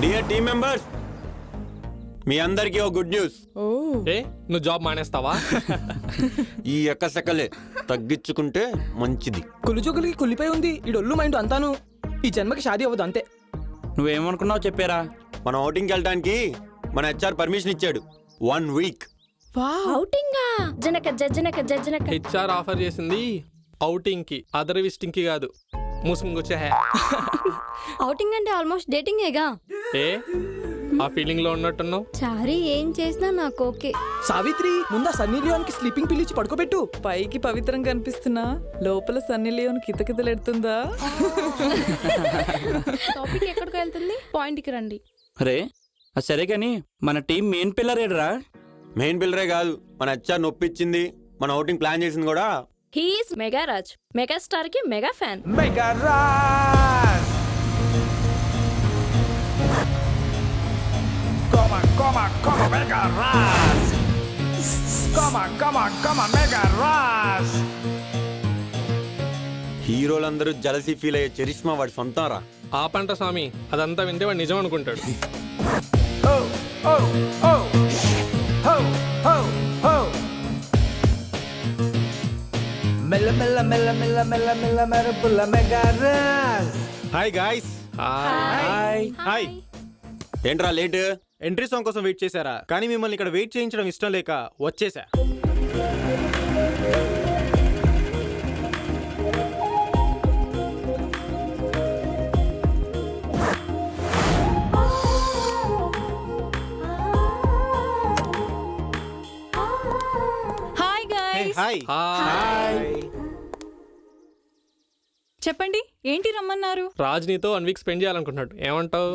Dear team members, మీ అందరికీ ఒక good news. ఏ నువ్వు జాబ్ మానేస్తావా? ఈ ఎక్కసెక్కలే తగ్గించుకుంటే మంచిది. కులిజోగులకి కులిపోయి ఉంది ఈ డొల్లు మైండ్ అంతాను. ఈ జన్మకి షాదీ అవ్వదు అంతే. నువ్వేమనుకున్నావు చెప్పారా? మనం అవుటింగ్కి వెళ్ళడానికి మన హెచ్ఆర్ పర్మిషన్ ఇచ్చాడు. 1 వీక్. ఔటింగా జనక జజ్జనక జజ్జనక. హెచ్ఆర్ ఆఫర్ చేసింది అవుటింగ్ కి, అదర్ విజిటింగ్ కి కాదు. మూసుకొచ్చే. ఔటింగ్ అంటే ఆల్మోస్ట్ డేటింగేగా. ఏ ఆ ఫీలింగ్ లో ఉన్నట్టున్నావు. చారీ ఏం చేసినా నాకు ఓకే. సావిత్రి ముందా సన్నీ లియోన్ కి స్లీపింగ్ పిలిచి పడుకోబెట్టు. పైకి పవిత్రంగా కనిపిస్తున్నా లోపల సన్నీ లియోన్ కితకితలెడుతుందా? టాపిక్ ఎక్కడికి వెళ్తుంది? పాయింట్కి రండి. అరే అది సరే కానీ మన టీం మెయిన్ పిల్లర్ ఏడరా? మెయిన్ పిల్లరే కాదు, మన హెచ్ఆర్ నొప్పించింది. మన అవుటింగ్ ప్లాన్ చేసింది కూడా. హీఈస్ మెగారాజ్, మెగాస్టార్ కి mega fan. Megaraj! Come on, Megaraj! Come on, Megaraj! హీరోలందరూ జలసీ ఫీల్ అయ్యే చరిష్మా వాడి సొంతం రా. ఆ పంట స్వామి, అదంతా వింటే వాడు నిజం అనుకుంటాడు. Oh, oh, oh! Ho, ho, ho! Mella, mella, mella, mella, mella, mella, mella, mella, Megaraj! Hi guys. Hi. ఏంట్రా లేట్? ఎంట్రీ సాంగ్ కోసం వెయిట్ చేశారా? కానీ మిమ్మల్ని ఇక్కడ వెయిట్ చేయించడం ఇష్టం లేక వచ్చేసా. Hi guys, hi. చెప్పండి ఏంటి రమ్మన్నారు? రాజ్ నీతో 1 వీక్ స్పెండ్ చేయాలనుకుంటున్నాడు. ఏమంటావు?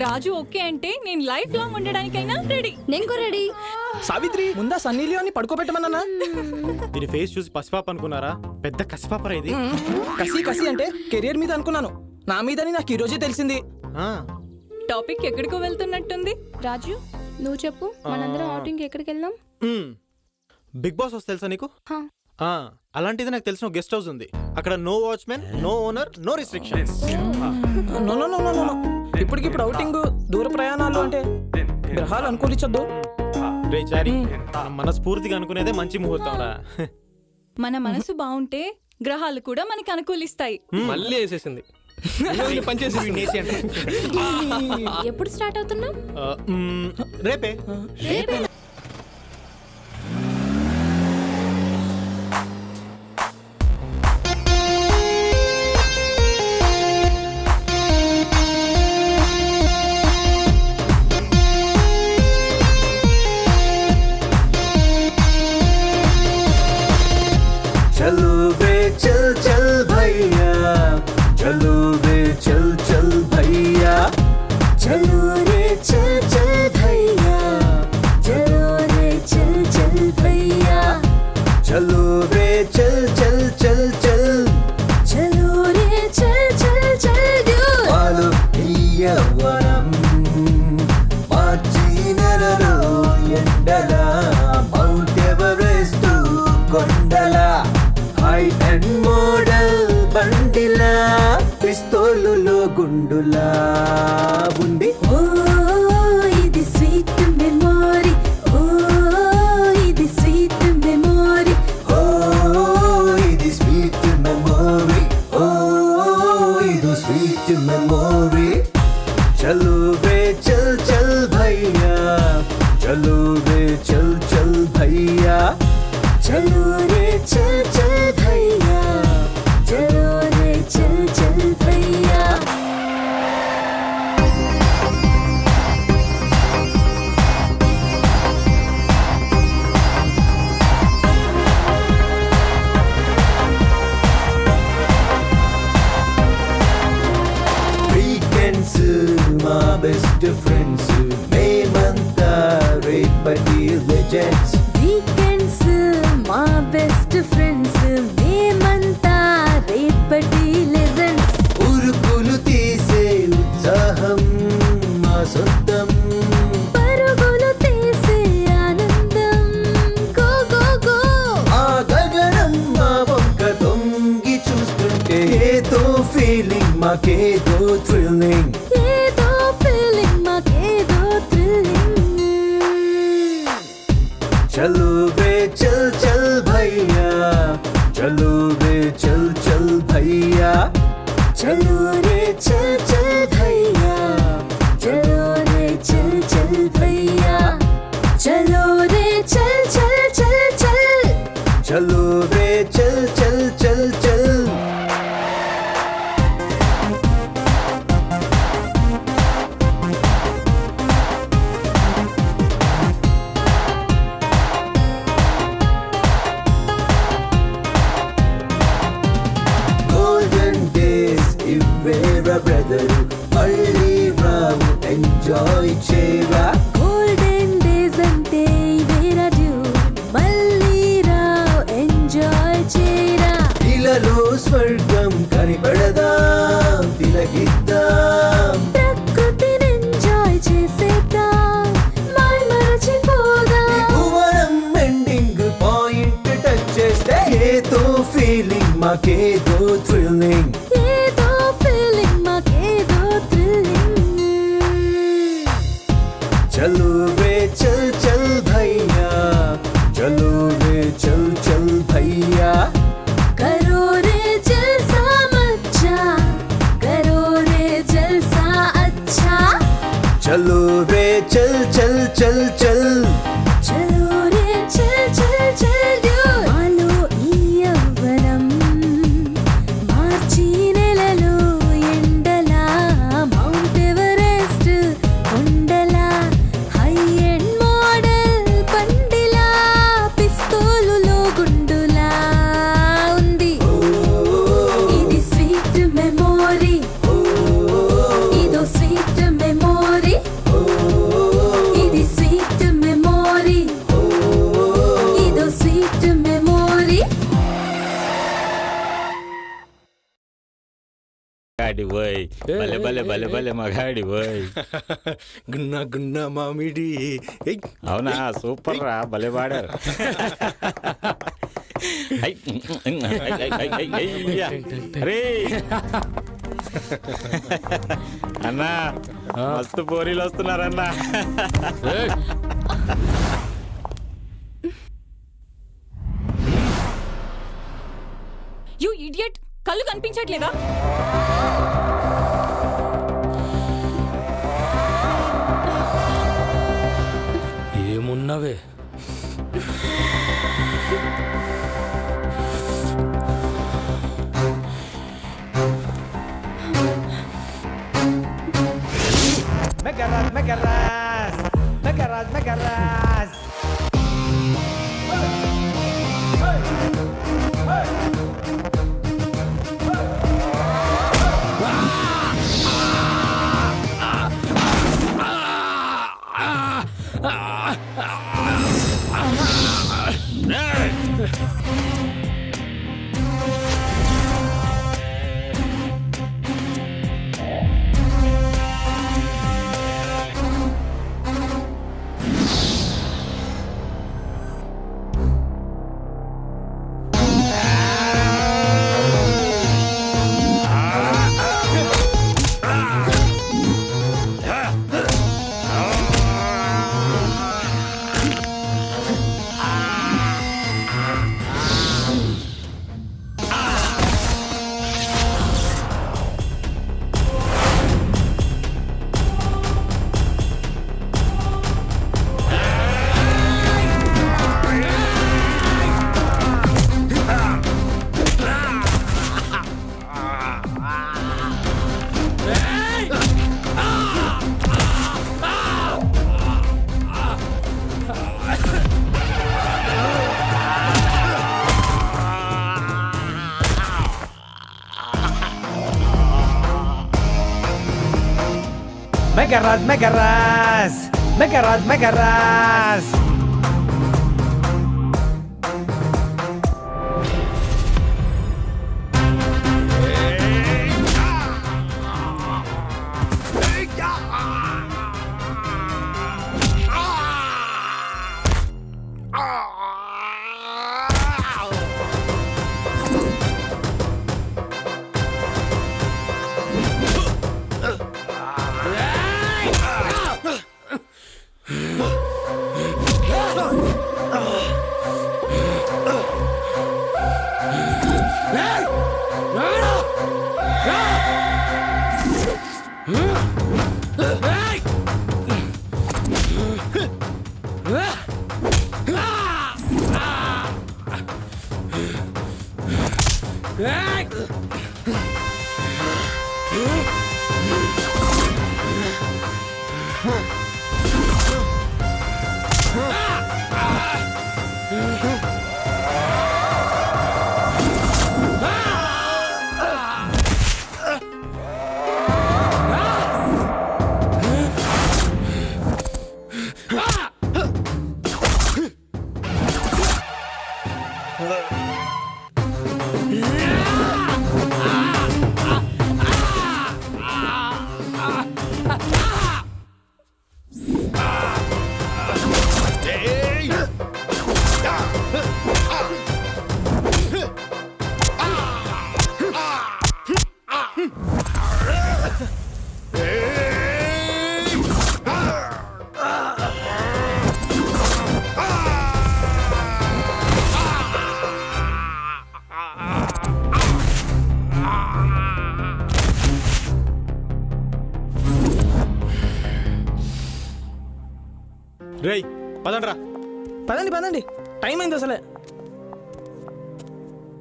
రాజు ఓకే అంటే నేను లైఫ్ లాంగ్ ఉండడానికైనా రెడీ. నేను కూడా రెడీ. సావిత్రి ముందా సన్నీ లియోన్ ని పడుకోబెట్టమన్నా. దీని ఫేస్ చూసి పసిపాప అనుకున్నారా? పెద్ద కసిపాపరా ఇది. కసి కసి అంటే కెరియర్ మీద అనుకున్నాను. నా మీదని నాకు ఈ రోజే తెలిసింది. ఆ, టాపిక్ ఎక్కడికో వెళ్తున్నట్టుంది. రాజు నువ్వు చెప్పు, మనందరం ఔటింగ్ ఎక్కడికి వెళ్దాం? బిగ్ బాస్ హౌస్ తెలుసా నీకు? హా. అలాంటిది నాకు తెలిసిన గెస్ట్ హౌస్ ఉంది. అక్కడ no watchmen, no owner, no restrictions. No no no no no. ఇప్పటికిప్పుడు అవుటింగ్, దూర ప్రయాణాలు అంటే గ్రహాలు అనుకూలించొద్దు. రే చారి, మనం మనస్ఫూర్తిగా అనుకునేదే మంచి ముహూర్తం రా. మన మనసు బాగుంటే గ్రహాలు కూడా మనకి అనుకూలిస్తాయి. మళ్ళీ వేసేసింది. పనిచేసి ఎప్పుడు స్టార్ట్ అవుతున్నాం? రేపే. चलो बे चल चल भैया, चलो बे चल चल भैया, चलो रे चल चल भैया, चलो रे चल चल भैया, चलो रे चल चल चल चल, चलो रे चल चल चल वालो भैया वरम మార్చినరలో ఎండల మౌంట్ ఎవరెస్ట్ కొండల హై అండ్ మోడల్ బండిలా పిస్తోలులో గుండులా ఉంది. ఓ ఇది స్వీట్ మెమరీ, ఓ ఇది స్వీట్ మెమరీ, ఓ ఇది స్వీట్ మెమరీ, ఓ ఇది స్వీట్ మెమరీ. चलो बे चल चल भैया, चलो बे चल चल भैया, चलो रे चल चल भैया, चलो रे चल चल भैया. Weekends మా బెస్ట్ ఫ్రెండ్స్ మేమంతా రేపటి లెజెండ్స్. వీకెండ్స్ మా బెస్ట్ ఫ్రెండ్స్ మేమంతా రేపటి లెజెండ్స్. ఉరుకులు తీసే ఉత్సాహం మా సొంతం, పరుగులు తీసే ఆనందం. గో గో గో ఆ గగనం మా వంక తొంగి చూస్తుంటే ఏదో ఫీలింగ్ మాకేదో థ్రిల్లింగ్, ఏదో ఫీలింగ్ रे चल चल भैया चलो रे चल चल भैया चलो रे चल चल भैया चलो रे चल चल भैया चलो रे चल चल चल चल चलो रे चल चल चल चल Golden days ఇవ్వేరా బ్రదరు మళ్ళీ రావు ఎంజాయ్ చేయరా గోల్డెన్ డేస్ అంటే ఇవేరా డ్యూడ్ మళ్ళీ రావ్ ఎంజాయ్ చేయరా ఇలాలో స్వర్గం కనిపడదాం తిలకిద్దాం ప్రకృతిని ఎంజాయ్ చేసేద్దాం మై మరచిపోదాం ఈ భువనం ఎండింగ్ పాయింట్ టచ్ చేస్తే ఏదో ఫీలింగ్ మాకేదో థ్రిల్లింగ్ ఏదో ఫీలింగ్ మాకేదో థ్రిల్లింగ్ చలో రే చల్ చల్ భైయా చలో రే చల్ చల్ భైయా करो रे जलसा मचा करो रे जलसा अच्छा చలో రే చల్ చల్ చల్ చల్ चलो रे चल चल चल ड्यूड मालो ఈ యవ్వనం మార్చి నెలలో ఎండలా మౌంట్ ఎవరెస్ట్ కొండలా హై ఎండ్ మోడల్ పండిలా పిస్తోలులో గుండులా ఉంది ఇది స్వీట్ మెమోరీ ఇదో స్వీట్ మెమోరీ ఇది స్వీట్ మెమోరీ ఇదో స్వీట్ మెమోరీ మగాడి పోయ్ భలే భలే భలే భలే మగాడి పోయ్ గున్న గున్న మామిడి ఏయ్. అవునా సూపర్ రా భలే పాడారు ఐ, అయ్యా. రే అన్నా మస్తు పోరీలు వస్తున్నారన్నా యు ఇడియట్ కళ్ళు కనిపించట్లేదా ఏమున్నవే Megaraj, Megaraj, Megaraj, Megaraj. రేయ్ పదండ్రా. పదండి పదండి, టైం అయింది అసలే.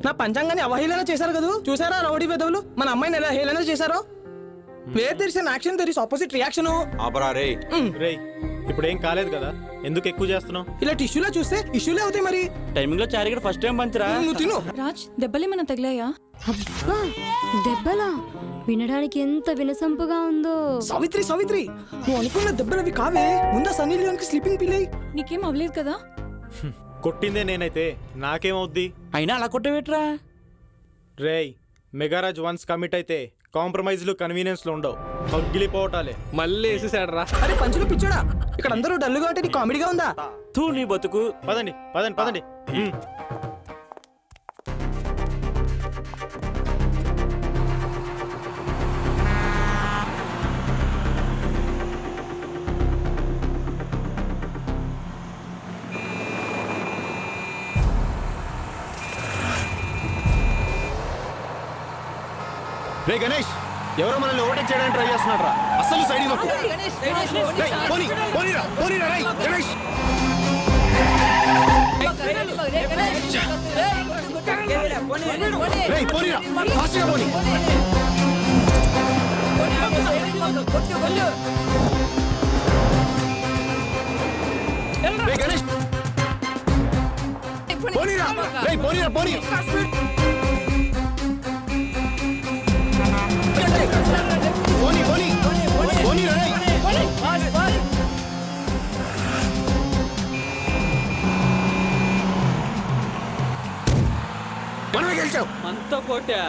నా పంచాంగాన్ని అవహేళన చేశారు కదా, చూసారా రౌడీ వెదవులు మన అమ్మాయిని ఎలా హేళన చేశారో. Where there is an action there is opposite reaction. ఆపరా రే. రేయ్ ఇప్పుడు ఏం కాలేదు కదా, ఎందుకు ఎక్కువ చేస్తున్నావు? ఇలా టిష్యూలా చూస్తే ఇష్యూలే అవుతాయి మరి. టైమింగ్ లో చారిగడ ఫస్ట్ టైం పంచరా. నువ్వు తిను. రాజ్ దెబ్బలేమన్నా తగిలాయా? అబ్బా దెబ్బలా, వినడానికి ఎంత వినసంపుగా ఉందో. సావిత్రి సావిత్రి, నువ్వు అనుకున్న దెబ్బలవి కావే. ముందా సన్నీ లియోన్కి స్లీపింగ్ పిల్లై. నీకేం అవ్వలేదు కదా? కొట్టిందే నేనైతే నాకేమవుద్ది? అయినా అలా కొట్టవేట్రా. రేయ్ మెగారాజ్ వన్స్ కమిట్ అయితే కాంప్రమైజ్లు కన్వీనియన్స్లు ఉండవు, పగిలిపోవటాలే. మళ్ళీ వేసేసాడు రా. అరే పంచులు పిచ్చోడా, ఇక్కడ అందరూ డల్లుగా అంటే నీ కామెడీగా ఉందా? తూ నీ బతుకు. పదండి పదండి పదండి. రే గణేష్, ఎవరో మనల్ని ఓవర్టేక్ చేయడానికి ట్రై చేస్తున్నాడు రా. అస్సలు సైడ్ ఇవ్వకు. రేయ్, పోనీ, పోనీరా, పోనీరా, రేయ్, గణేష్. రేయ్, పోనీరా, ఫాస్ట్గా పోనీ. రేయ్ గణేష్, పోనీరా, రేయ్, పోనీరా, పోనీ. పోనీ, పోనీ, పోనీరా, రేయ్. మనమే గెలిచావు. అంతా పోటా.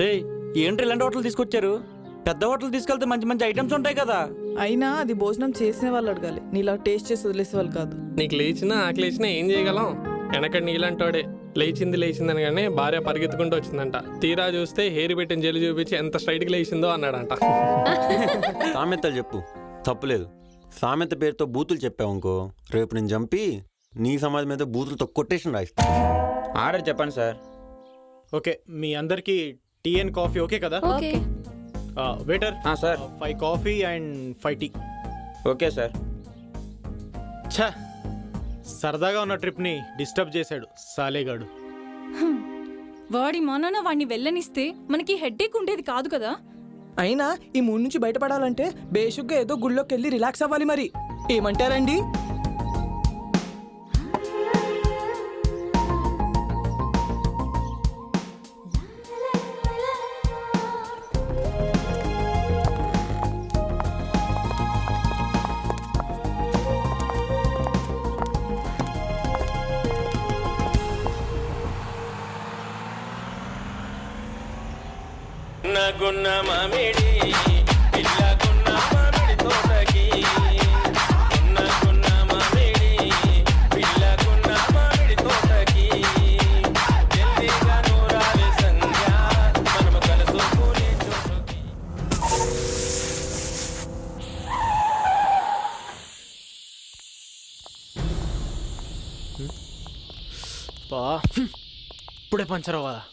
రే ఏంటి ఇలాంటి హోటల్ తీసుకొచ్చారు? పెద్ద హోటల్ తీసుకెళ్తే మంచి మంచి ఐటమ్స్ ఉంటాయి కదా. అయినా అది భోజనం చేసిన వాళ్ళు అడగాలి, నీలా టేస్ట్ చేసి వదిలేసే వాళ్ళు కాదు. నీకు లేచినా ఆకలేసినా ఏం చేయగలం? వెనకటి నీళ్ళంటాడే లేచింది అనగానే భార్య పరిగెత్తుకుంటూ వచ్చిందంట. తీరా చూస్తే హెయిర్ పెట్టిన జల్లి చూపించి ఎంత స్ట్రైట్గా లేచిందో అన్నాడంట. సామెతలు చెప్పు, తప్పులేదు. సామెత పేరుతో బూతులు చెప్పావు అనుకో, రేపు నేను చంపి నీ సమాజం మీద బూతులతో కొట్టేషన్ రాయిస్తా. ఆర్డర్ చెప్పండి సార్. ఓకే, మీ అందరికి టీ అండ్ కాఫీ ఓకే కదా? Okay waiter sir. 5 coffee and 5 tea. Okay sir. ఛా, సరదాగా ఉన్న ట్రిప్ని డిస్టర్బ్ చేశాడు సాలేగాడు. వాడి మనన వాడిని వెళ్ళనిస్తే మనకి హెడ్ఏక్ ఉండేది కాదు కదా. అయినా ఈ మూడు నుంచి బయటపడాలంటే బేసిక్గా ఏదో గుళ్ళోకి వెళ్ళి రిలాక్స్ అవ్వాలి. మరి ఏమంటారండి? గున్న మామిడి పిల్లగున్న మామిడి తోటకి గున్న మామిడి పిల్లగున్న మామిడి తోటకి జల్దీగా నూరాలి సంధ్య మనము కలుసుకునే చోటుకి. ఇప్పుడే పంచర్ అవ్వాలా?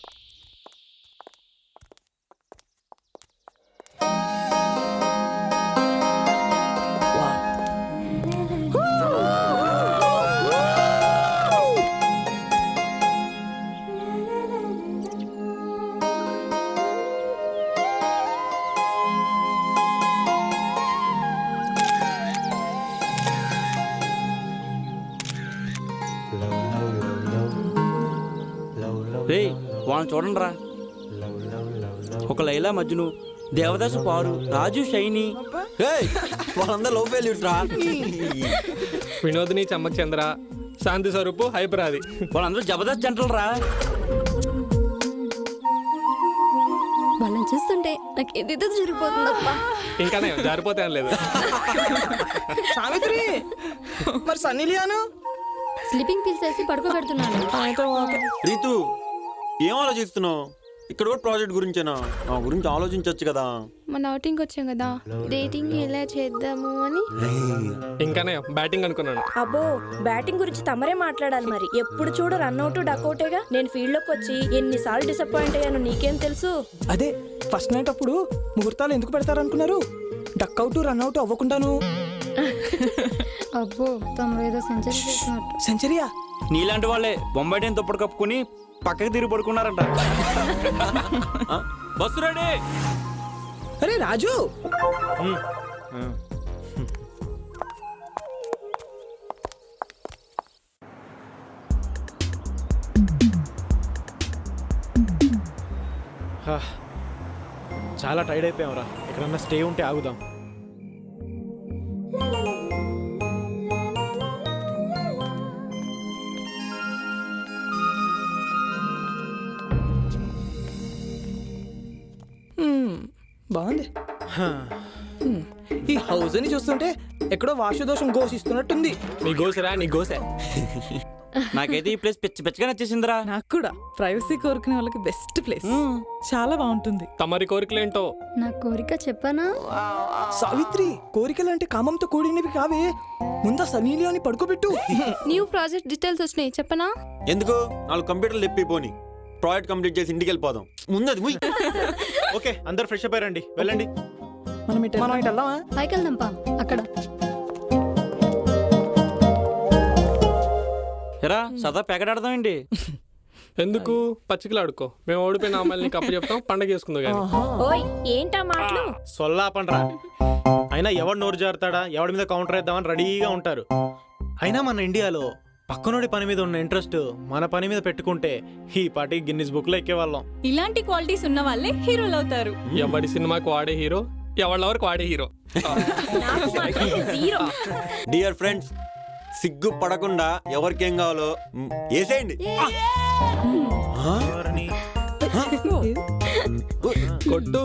రే వాళ్ళని చూడండి రా. ఒక లైలా మజ్ను, దేవదాసు పారు, రాజు షైని. ఏయ్, వాళ్ళందరూ లవ్ ఫెయిల్యూర్స్ రా. వినోదిని చమ్మక్ చంద్ర, శాంతి స్వరూపు, హైపరాది. వాళ్ళందరూ జబర్దస్త్ జంటలు రా. వాళ్ళని చూస్తుంటే నాకు ఏదేదో జరిగిపోతుందప్పా. ఇంకానే జారిపోతే అని లేదు. సావిత్రి, మరి సన్నీ లియాను? స్లీపింగ్ పిల్స్ వేసి పడుకోబెడుతున్నాను. రీతు, ఏం ఆలోచిస్తున్నావు? ఇక్కడ కూడా ప్రాజెక్ట్ గురించేనా? నా గురించి ఆలోచించవచ్చు కదా. మన అవుటింగ్ వచ్చాం కదా, డేటింగ్ ఎలా చేద్దాము అని. ఇంకానే బ్యాటింగ్ అనుకున్నాను. అబ్బో, బ్యాటింగ్ గురించి తమరే మాట్లాడాలి. మరి ఎప్పుడు చూడు రన్అట్ డకౌటేగా. నేను ఫీల్డ్ లోకి వచ్చి ఎన్నిసార్లు డిసప్పాయింట్ అయ్యాను నీకేం తెలుసు? అదే ఫస్ట్ నైట్ అప్పుడు ముహూర్తాలు ఎందుకు పెడతారనుకున్నారు? Duck out run out అవ్వకుండాను. అబ్బో, తమరు ఏదో సెంచరీ చేసినట్టు. సెంచరీయా? నీలాంటి వాళ్ళే బొంబాయి టైం దుప్పటి కప్పుకొని పక్కకి తిరిగి పడుకున్నారంట. Bus ready. అరే రాజు, చాలా టైర్డ్ అయిపోయావురా. ఎక్కడన్నా స్టే ఉంటే ఆగుదాం. బాగుంది. ఈ హౌస్ అని చూస్తుంటే ఎక్కడో వాస్తుదోషం ఘోషిస్తున్నట్టుంది. నీ గోసరా, నీ గోసే. నాకైతే ఈ ప్లేస్ పిచ్చి పిచ్చిగా నచ్చేసిందిరా. నాకు కూడా ప్రైవసీ కోరుకునే వాళ్ళకి బెస్ట్ ప్లేస్. చాలా బాగుంటుంది. తమరి కోరికలేంటో? నా కోరిక చెప్పనా? సావిత్రి, కోరికలంటే కామంతో కూడినవి కావే. ముందా సనీలి అని పడుకోబెట్టు. న్యూ ప్రాజెక్ట్ డీటెయిల్స్ వచ్చినాయి, చెప్పనా? ఎందుకు? 4 కంప్యూటర్లు తెప్పిపోని ప్రాజెక్ట్ కంప్లీట్ చేసి ఇంటికి వెళ్ళిపోదాం. ముందది ముయ్. ఓకే, అందరు ఫ్రెష్ అప్ అయ్యారండి, వెళ్ళండి. మనం ఇటు వెళ్దామా? పైకి వెళ్దాంపా. అక్కడ ఎరా సదా ప్యాకెట్ ఆడదామండి. ఎందుకు? పచ్చికలు ఆడుకో. మేము ఓడిపోయిన అమ్మాయిని కప్పు చెప్తాం, పండగ చేసుకుందాం కానీ. ఓయ్ ఏంటా మాటలు? సొల్లాపండ్రా. అయినా ఎవడు నోరు జారుతాడా, ఎవడి మీద కౌంటర్ వేద్దామని రెడీగా ఉంటారు. అయినా మన ఇండియాలో పక్కనోడి పని మీద ఉన్న ఇంట్రెస్ట్ మన పని మీద పెట్టుకుంటే ఈ పార్టీ గిన్నిస్ బుక్ లో ఎక్కేవాళ్ళం. ఇలాంటి క్వాలిటీస్ ఉన్న వాళ్ళే హీరోలు అవుతారు. ఎవడి సినిమాకి వాడే హీరో, ఎవరి వాడే హీరో. నాకు మాత్రం జీరో. డియర్ ఫ్రెండ్స్, సిగ్గు పడకుండా ఎవరికేం కావాలో వేసేయండి. కొట్టు.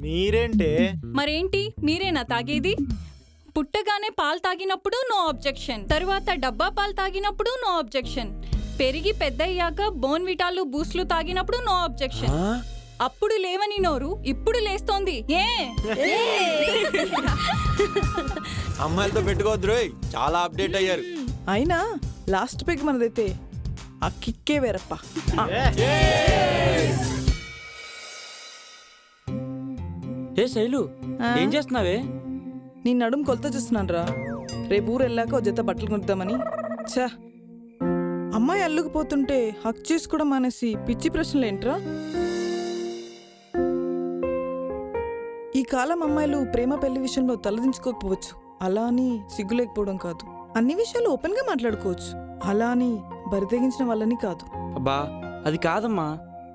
మీరేంటే? మరేంటి, మీరేనా తాగేది? పుట్టగానే పాలు తాగినప్పుడు నో అబ్జెక్షన్, తరువాత డబ్బా పాలు తాగినప్పుడు నో అబ్జెక్షన్, పెరిగి పెద్దయ్యాక బోన్ విటాలు బూస్ట్లు తాగినప్పుడు నో అబ్జెక్షన్. అప్పుడు లేవని నోరు ఇప్పుడు లేస్తోంది. ఏ అమ్మాయిలతో పెట్టుకోవద్దు రోయ్, చాలా అప్డేట్ అయ్యారు. అయినా లాస్ట్ పెగ్ మనదైతే ఆ కిక్కే వేరప్ప. ఏ శైలు, ఏం చేస్తున్నావే? నీ నడుము కొలత చూస్తున్నాను రా. రేపు ఊరు వెళ్ళాక ఓ జత బట్టలు కొనుద్దామని. ఛా, అమ్మాయి అల్లుకుపోతుంటే హక్ చేసుకోవడం మానేసి పిచ్చి ప్రశ్నలు ఏంట్రా? ఈ కాలం అమ్మాయిలు ప్రేమ పెళ్లి విషయంలో తలదించుకోకపోవచ్చు, అలా అని సిగ్గు లేకపోవడం కాదు. అన్ని విషయాలు ఓపెన్ గా మాట్లాడుకోవచ్చు, అలా అని బరితెగించిన వాళ్ళని కాదు. అబ్బా అది కాదమ్మా,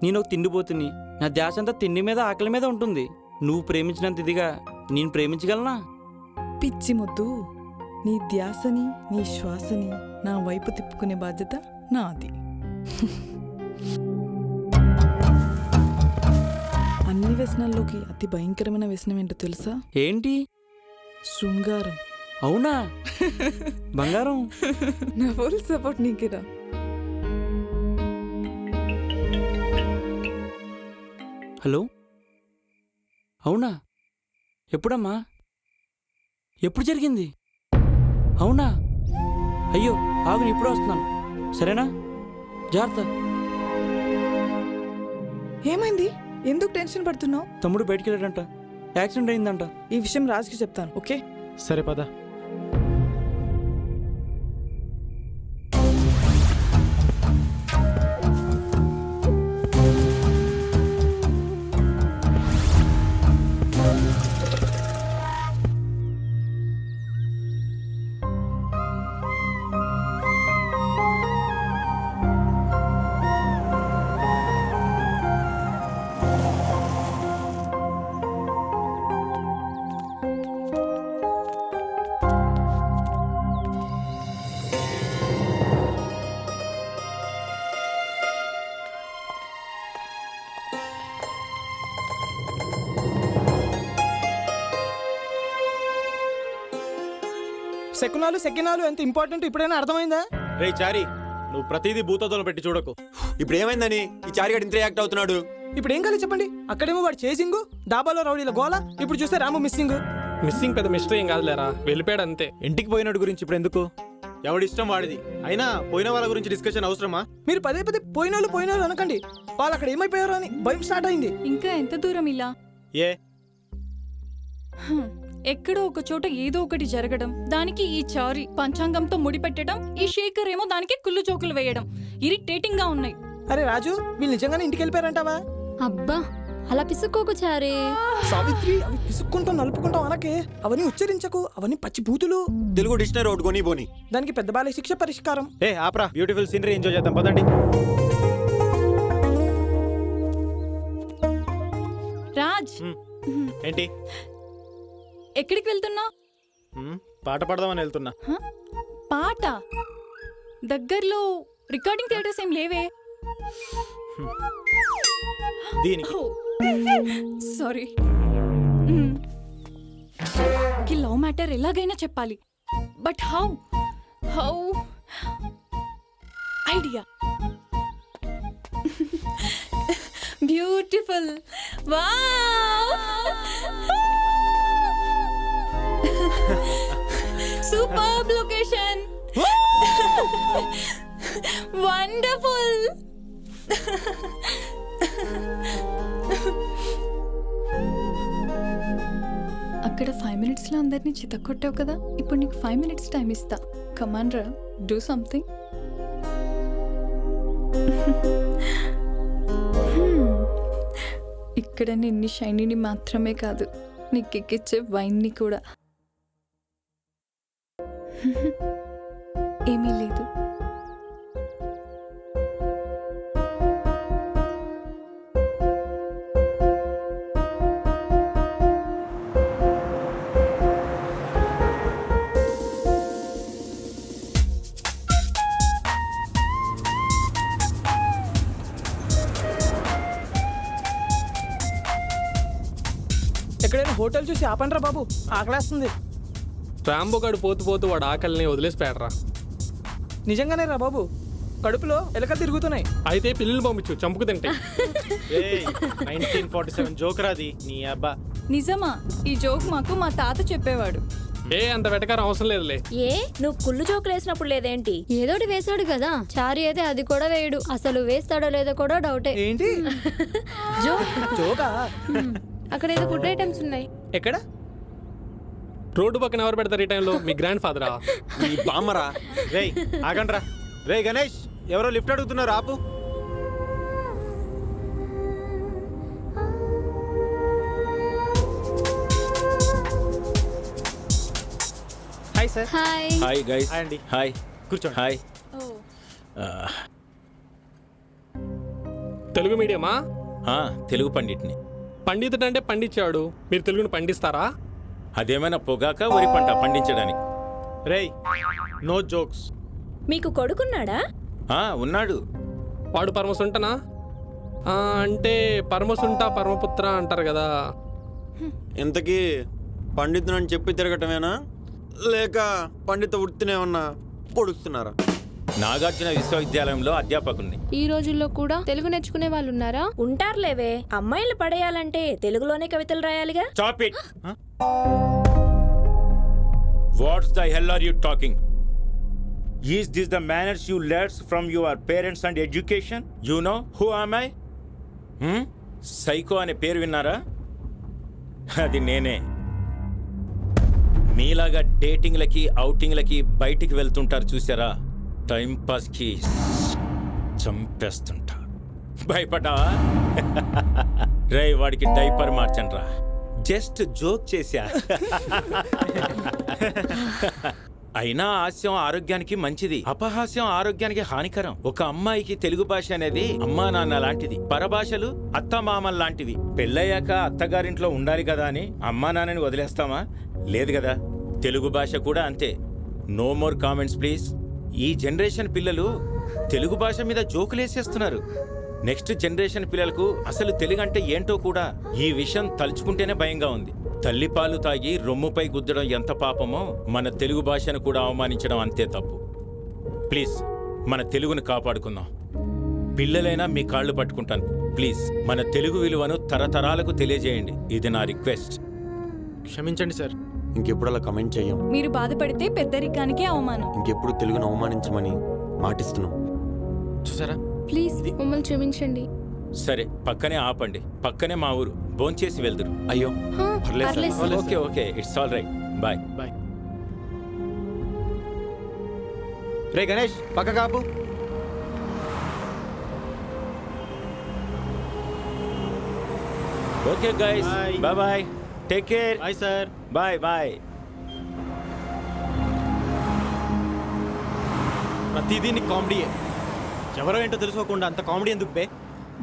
నేను ఒక తిండిపోతుని. నా ధ్యాస అంతా తిండి మీద ఆకలి మీద ఉంటుంది. నువ్వు ప్రేమించినంత ఇదిగా నేను ప్రేమించగలనా? పిచ్చి ముద్దు, నీ ధ్యాసని నీ శ్వాసని నా వైపు తిప్పుకునే బాధ్యత నాది. అన్ని వ్యసనాల్లోకి అతి భయంకరమైన వ్యసనం ఏంటో తెలుసా? ఏంటి? శృంగారం. అవునా? బంగారం. నా ఫుల్ సపోర్ట్ నీకేరా. హలో, అవునా? ఎప్పుడమ్మా? ఎప్పుడు జరిగింది? అవునా? అయ్యో ఆగు, నేను ఇప్పుడే వస్తున్నాను. సరేనా? జాగ్రత్త. ఏమైంది? ఎందుకు టెన్షన్ పడుతున్నావు? తమ్ముడు బయటికి వెళ్ళాడంట, యాక్సిడెంట్ అయిందంట. ఈ విషయం రాజ్కి చెప్తాను, ఓకే? సరే పద. శకునాలు సెకినాలు ఎంత ఇంపార్టెంట్ ఇప్పుడైనా అర్థమైందా? రే చారి, నువ్వు ప్రతిదీ భూతత్వం పెట్టి చూడకు. ఇప్పుడు ఏమైందని ఈ చారిగాడు ఇంత రియాక్ట్ అవుతున్నాడు? ఇప్పుడు ఏం కాలేదు చెప్పండి. అక్కడేమో వాడు చేసింగు, డాబాలో రౌడీల గోల, ఇప్పుడు చూస్తే రాము మిస్సింగ్. మిస్సింగ్ పెద్ద మిస్టరీ ఏం కాదులేరా, వెళ్ళిపోయాడు అంతే. ఇంటికి పోయినోడి గురించి ఇప్పుడు ఎందుకు? ఎవడిష్టం వాడిది. అయినా పోయిన వాళ్ళ గురించి డిస్కషన్ అవసరమా? మీరు పదే పదే పోయినోళ్ళు అనకండి. వాళ్ళు అక్కడ ఏమైపోయారో అని భయం స్టార్ట్ అయింది. ఇంకా ఎంత దూరం ఇలా? ఏ ఎక్కడో ఒక చోట ఏదో ఒకటి జరగడం, దానికి ఈ చారి పంచాంగంతో ముడిపెట్టడం, ఈ శేఖర్ ఏమో దానికి కుళ్ళు జోకులు వేయడం ఇరిటేటింగ్ గా ఉన్నాయి. అరే రాజు, వీళ్ళు నిజంగానే ఇంటికి వెళ్ళిపోయారంటావా? అబ్బా అలా పిసుక్కోకు చారి. సావిత్రి, అవి పిసుక్కుంటాం నలుపుకుంటాం అనకే. అవన్నీ ఉచ్చరించకు, అవన్నీ పచ్చి బూతులు. తెలుగు డిక్షనరీ ఒకటి కొని పోని. దానికి పెద్ద బాలే శిక్ష పరిష్కారం. ఏ ఆప్రా, బ్యూటిఫుల్ సీనరీ ఎంజాయ్ చేద్దాం పదండి. రాజ్, ఏంటి? ఎక్కడికి వెళ్తున్నా? పాట పాడదామని వెళ్తున్నా. పాట? దగ్గరలో రికార్డింగ్ థియేటర్స్ ఏం లేవే. దీనికి సారీ. లవ్ మ్యాటర్ ఎలాగైనా చెప్పాలి, but how? Idea. Beautiful. Wow, superb location. Wonderful. అక్కడ 5 minutes లో అందరినీ చితక్కొట్టావు కదా, ఇప్పుడు నీకు 5 minutes టైం ఇస్తా. కమాన్ రా, డూ సంథింగ్. ఇక్కడ నిన్ని షైనీని మాత్రమే కాదు, నీకు ఎక్కిచ్చే వైన్ని కూడా. ఏమీ లేదు. ఎక్కడైనా హోటల్ చూసి ఆపండ్రా బాబు, ఆకలేస్తుంది. రాంబోగాడు పోతూ పోతూ వాడు ఆకలిని వదిలేసిపోయాడరా. నిజంగానే రా బాబు, కడుపులో ఎలకలు తిరుగుతున్నాయి. అయితే పిల్లలు పంపించు, చంపుకు తింటే. 1947 జోక్ రాది నీ అబ్బా. నిజమా? ఈ జోక్ మాకు మా తాత చెప్పేవాడు. అంత వెటకారం అవసరం లేదులే. ఏ నువ్వు కుళ్ళు జోకులు వేసినప్పుడు లేదేంటి? ఏదోటి వేశాడు కదా చారి, అయితే అది కూడా వేయడు. అసలు వేస్తాడో లేదో కూడా డౌటే. ఏంటి జోకా? అక్కడ ఏదో ఫుడ్ ఐటమ్స్ ఉన్నాయి. ఎక్కడ? రోడ్డు పక్కన ఎవరు పెడతారు ఈ టైంలో? మీ గ్రాండ్ ఫాదరా? ఈ బామ్మరా. రేయ్ ఆగండ్రా. రే గణేష్, ఎవరో లిఫ్ట్ అడుగుతున్నారు, ఆపు. Hi sir. Hi. Hi guys. Hi అండి. హాయ్. కూర్చోండి. హాయ్. తెలుగు మీడియమా? తెలుగు పండిట్ని. పండితుడు అంటే పండించాడు, మీరు తెలుగుని పండిస్తారా? అదేమైనా పొగాక వరి పంట పండించడానికి? రేయ్ నో జోక్స్. మీకు కొడుకున్నాడా? ఉన్నాడు. వాడు పరమసుంటనా? అంటే పరమసుంట పరమపుత్ర అంటారు కదా. ఇంతకీ పండితునని చెప్పి తిరగటమేనా లేక పండిత వృత్తిని ఏమన్నా పొడుస్తున్నారా? నాగార్జున విశ్వవిద్యాలయంలో అధ్యాపకుణ్ణి. ఈ రోజుల్లో కూడా తెలుగు నేర్చుకునే వాళ్ళు ఉన్నారా? ఉంటారులేవే. అమ్మాయిలు పడేయాలంటే తెలుగులోనే కవితలు రాయాలిగా. Stop it! What the hell are you talking? Is this the manners you learned from your parents and education? You know who am I? Psycho అనే పేరు విన్నారా? అది నేనే. మీలాగా డేటింగ్లకి అవుటింగ్లకి బయటికి వెళ్తుంటారు చూసారా? టైం పాస్కి చంపేస్తుంటా. భయపడ్డావా? రేయ్ వాడికి డైపర్ మార్చండి రా. జస్ట్ జోక్ చేశా. అయినా హాస్యం ఆరోగ్యానికి మంచిది, అపహాస్యం ఆరోగ్యానికి హానికరం. ఒక అమ్మాయికి తెలుగు భాష అనేది అమ్మా నాన్న లాంటిది, పరభాషలు అత్తమామల లాంటివి. పెళ్ళయ్యాక అత్తగారింట్లో ఉండాలి కదా అని అమ్మా నాన్నని వదిలేస్తామా? లేదు కదా. తెలుగు భాష కూడా అంతే. No more comments please. ఈ జనరేషన్ పిల్లలు తెలుగు భాష మీద జోకులేసేస్తున్నారు. నెక్స్ట్ జనరేషన్ పిల్లలకు అసలు తెలుగు అంటే ఏంటో కూడా ఈ విషయం తలుచుకుంటేనే భయంగా ఉంది. తల్లిపాలు తాగి రొమ్ముపై గుద్దడం ఎంత పాపమో మన తెలుగు భాషను కూడా అవమానించడం అంతే తప్పు. ప్లీజ్ మన తెలుగును కాపాడుకుందాం. పిల్లలైనా మీ కాళ్ళు పట్టుకుంటాను. ప్లీజ్ మన తెలుగు విలువను తరతరాలకు తెలియజేయండి. ఇది నా రిక్వెస్ట్. క్షమించండి సార్. ఇంకెప్పుడు అలా కమెంట్ చెయ్యం. మీరు బాధపడితే పెద్దరికానికి అవమానం. ఇంకెప్పుడు తెలుగును అవమానించమని మాటిస్తున్నాం. చూసారా? ప్లీజ్ మమ్మల్ని క్షమించండి. సరే పక్కనే ఆపండి. పక్కనే మా ఊరు. భోంచేసి వెళ్దురు. అయ్యో పర్లేదు sir. Okay okay it's all right. Bye bye. రే గణేష్ పక్క కాపు. Okay guys bye bye. Take care. Bye sir. Bye bye. ప్రతిదీ నీకు కామెడీయే. ఎవరో ఏంటో తెలుసుకోకుండా అంత కామెడీ ఎందుకు బే?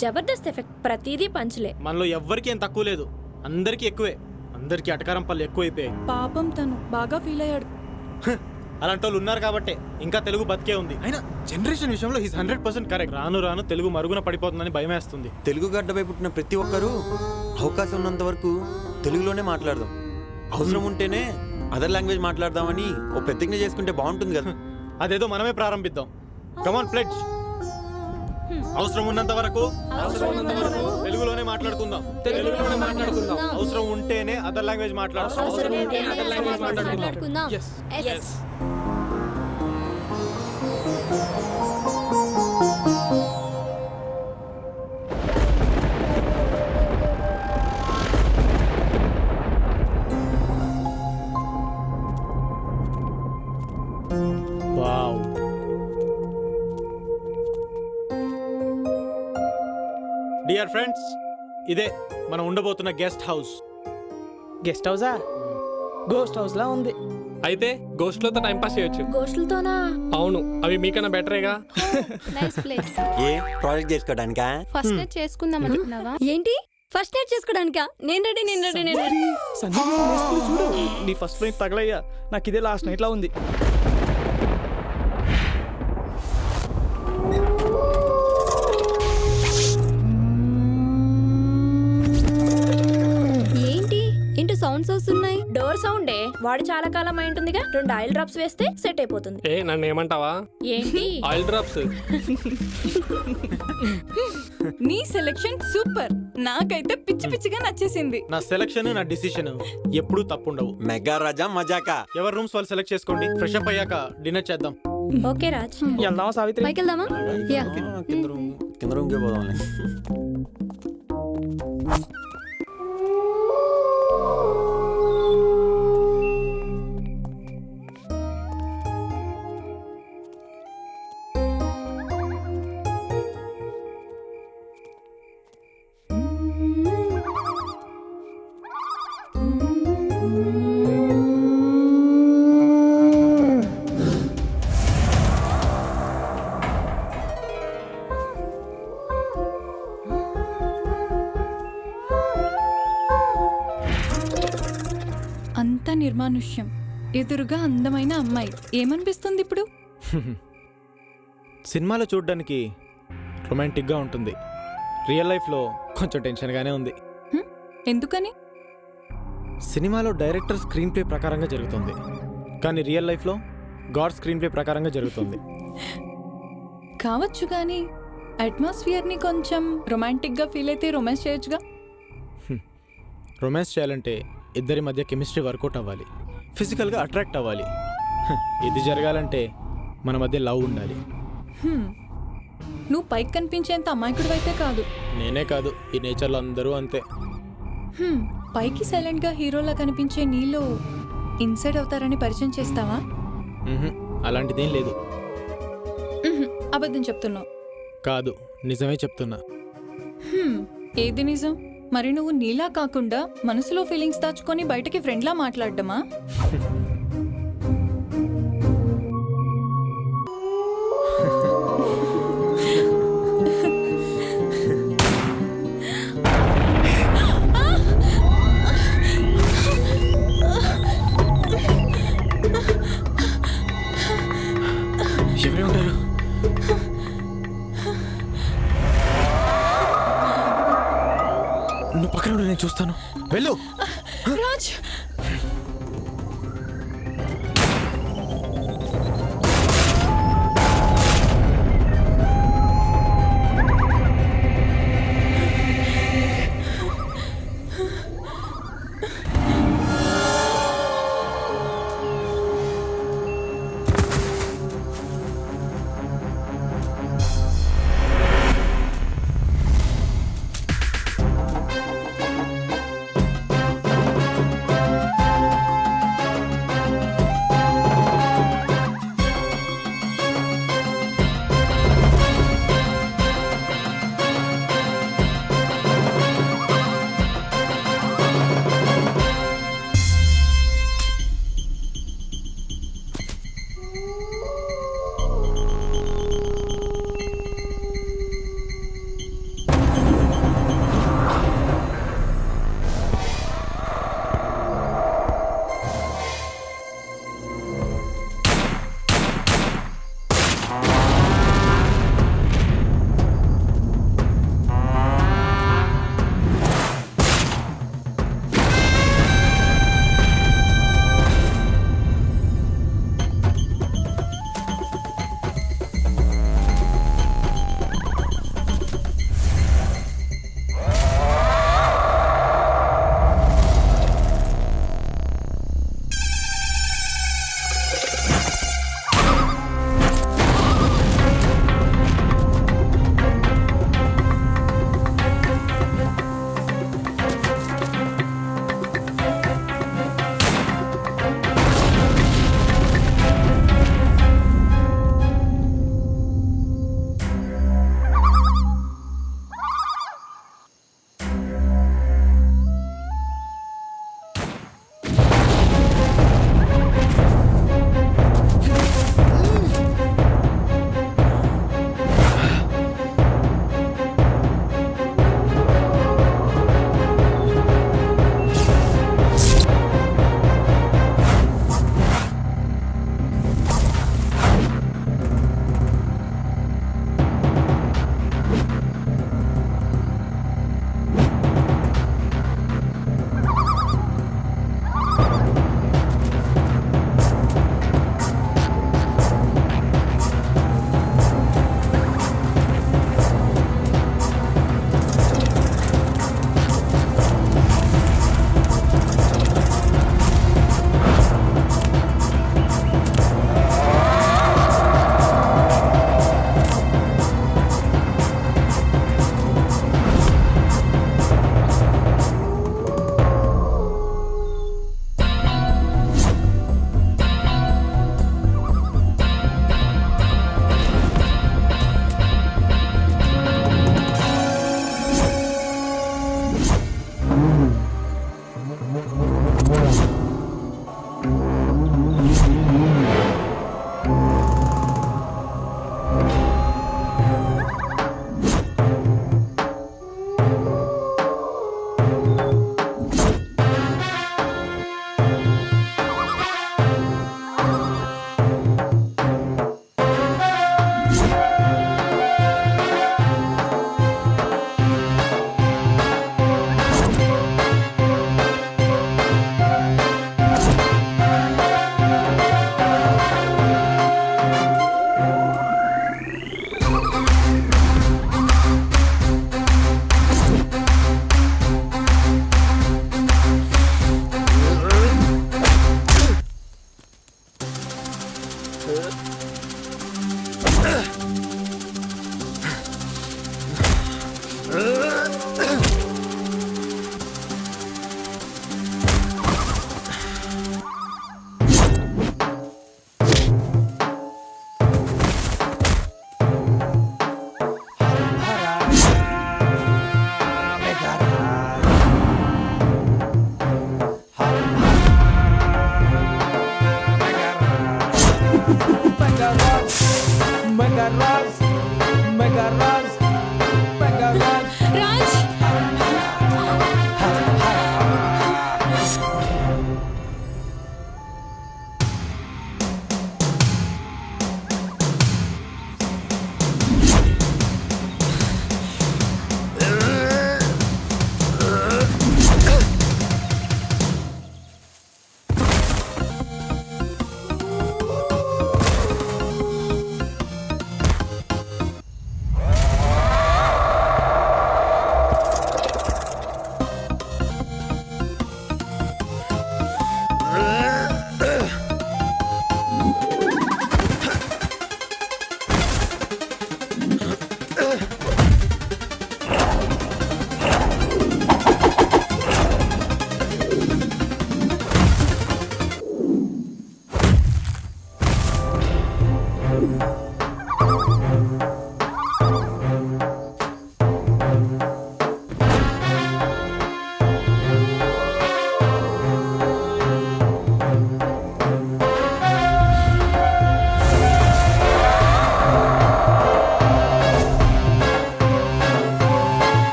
జబర్దస్త్ ఎఫెక్ట్. ప్రతిదీ పంచలే. మనలో ఎవ్వరికి ఏం తక్కువ లేదు, అందరికీ ఎక్కువే. అందరికీ అటకారం పళ్ళు ఎక్కువైపోయాయి. పాపం తను బాగా ఫీల్ అయ్యాడు. అలాంటి వాళ్ళు ఉన్నారు కాబట్టే ఇంకా తెలుగు బతికే ఉంది. అయినా జనరేషన్ విషయంలో ఈజ్ 100% కరెక్ట్. రాను రాను తెలుగు మరుగున పడిపోతుందని భయమేస్తుంది. తెలుగు గడ్డపై పుట్టిన ప్రతి ఒక్కరూ అవకాశం ఉన్నంత వరకు తెలుగులోనే మాట్లాడదాం. అవసరం ఉంటేనే అదర్ లాంగ్వేజ్ మాట్లాడదామని ఓ ప్రతిజ్ఞ చేసుకుంటే బాగుంటుంది కదా. అదేదో మనమే ప్రారంభిద్దాం. Come on pledge. అవసరం ఉన్నంత వరకు తెలుగులోనే మాట్లాడుకుందాం. అవసరం ఉంటేనే అదర్ లాంగ్వేజ్ మాట్లాడుకుందాం. Yes. వావ్. డియర్ ఫ్రెండ్స్, ఇదే మనం ఉండబోతున్న గెస్ట్ హౌస్. గెస్ట్ హౌసా? గోస్ట్ హౌస్ లా ఉంది. అయితే గోస్ట్లతో టైం పాస్ చేయొచ్చు. గోష్ఠులతోనా? అవును, అవి మీకన్నా బెటరేగా. Nice place. ఏ ప్రాజెక్ట్ చేసుకోవడానికా? ఫస్ట్ నైట్ చేసుకుందాం అనుకున్నావా? ఏంటి ఫస్ట్ నైట్ చేసుకోవడానికా? నేను రెడీ. సందీప్ వేసుకుని చూడు. నీ ఫస్ట్ నైట్ తగలయ్యా. నాకు ఇదే లాస్ట్ నైట్ లా ఉంది. ఏంటి సౌండ్స్ వస్తున్నాయి? డోర్ సౌండే. వాడు చాలా కాలం అయి ఉంటుందిగా. 2 ఆయిల్ డ్రాప్స్ వేస్తే సెట్ అయిపోతుంది. ఏ నన్ను ఏమంటావా? ఏంటి? Oil drops. నీ సెలెక్షన్ సూపర్. నాకైతే పిచ్చి పిచ్చిగా నచ్చేసింది. నా సెలక్షన్ నా డిసిషన్ ఎప్పుడూ తప్పుండవు. మెగా రాజా మజాకా. ఎవరి రూమ్స్ వాళ్ళు సెలెక్ట్ చేసుకోండి. ఫ్రెష్ అప్ అయ్యాక డిన్నర్ చేద్దాం. ఓకే రాజ్. వెళ్దామా సావిత్రి? పైకి వెళ్దామా? యా. కింద రూమ్కే పోదాంలే. అంతా నిర్మానుష్యం. ఎదురుగా అందమైన అమ్మాయి. ఏమనిపిస్తుంది ఇప్పుడు? సినిమాలో చూడడానికి రొమాంటిక్గా ఉంటుంది. రియల్ లైఫ్లో కొంచెం టెన్షన్గానే ఉంది. ఎందుకని? సినిమాలో డైరెక్టర్ స్క్రీన్ ప్లే ప్రకారంగా జరుగుతుంది, కానీ రియల్ లైఫ్లో గాడ్ స్క్రీన్ ప్లే ప్రకారంగా జరుగుతుంది. కావచ్చు కానీ అట్మాస్ఫియర్ని కొంచెం రొమాంటిక్గా ఫీల్ అయితే రొమాన్స్ చేయొచ్చుగా. రొమాన్స్ చేయాలంటే ఇద్దరి మధ్య కెమిస్ట్రీ వర్కౌట్ అవ్వాలి, ఫిజికల్గా అట్రాక్ట్ అవ్వాలి. ఇది జరగాలంటే మన మధ్య లవ్ ఉండాలి. నువ్వు పైకి కనిపించేంత అమాయకుడు అయితే కాదు. నేనే కాదు, ఈ నేచర్లో అందరూ అంతే. పైకి సైలెంట్గా హీరోలా కనిపించే నీళ్ళు ఇన్సైడ్ అవుతారని పరిచయం చేస్తావా? అలాంటిదేం లేదు. అబద్ధం చెప్తున్నావు. కాదు, నిజమే చెప్తున్నా. ఏది నిజం? మరి నువ్వు నీలా కాకుండా మనసులో ఫీలింగ్స్ దాచుకొని బయటకి ఫ్రెండ్లా మాట్లాడడమా? ఎవరే ఉంటారు? నువ్వు పక్కన ఉండు, నేను చూస్తాను. వెళ్ళు. రాజ్,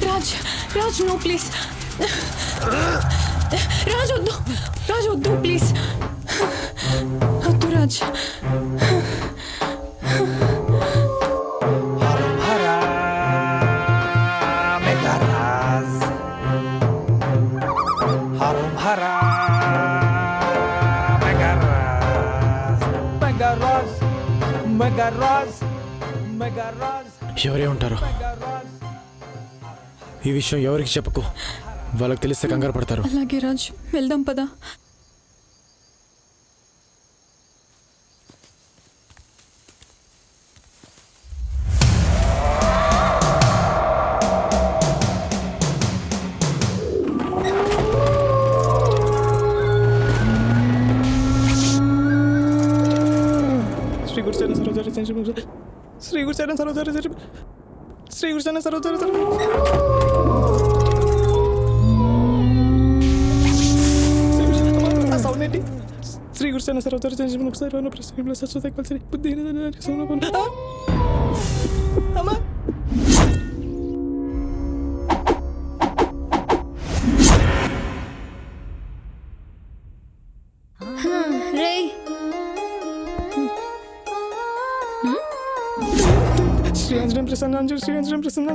రాజ్ రాజ్ నో ప్లీజ్ రాజ్ వద్దు ప్లీజ్ వద్దు రాజ్ ఎవరే ఉంటారు? ఈ విషయం ఎవరికి చెప్పకు, వాళ్ళకి తెలిస్తే కంగారు పడతారు. అలాగే రాజ్ వెళ్దాం పదా. శ్రీ గురుచరణ సరోజరి శ్రీ గురుచరణ సరోజరి సౌండ్ ఏంటి? శ్రీ గురుచరణ సరోజరి బుద్ధి అమ్మా రేయ్ శ్రీరంజనం ప్రసన్న శ్రీరంజనం ప్రసన్న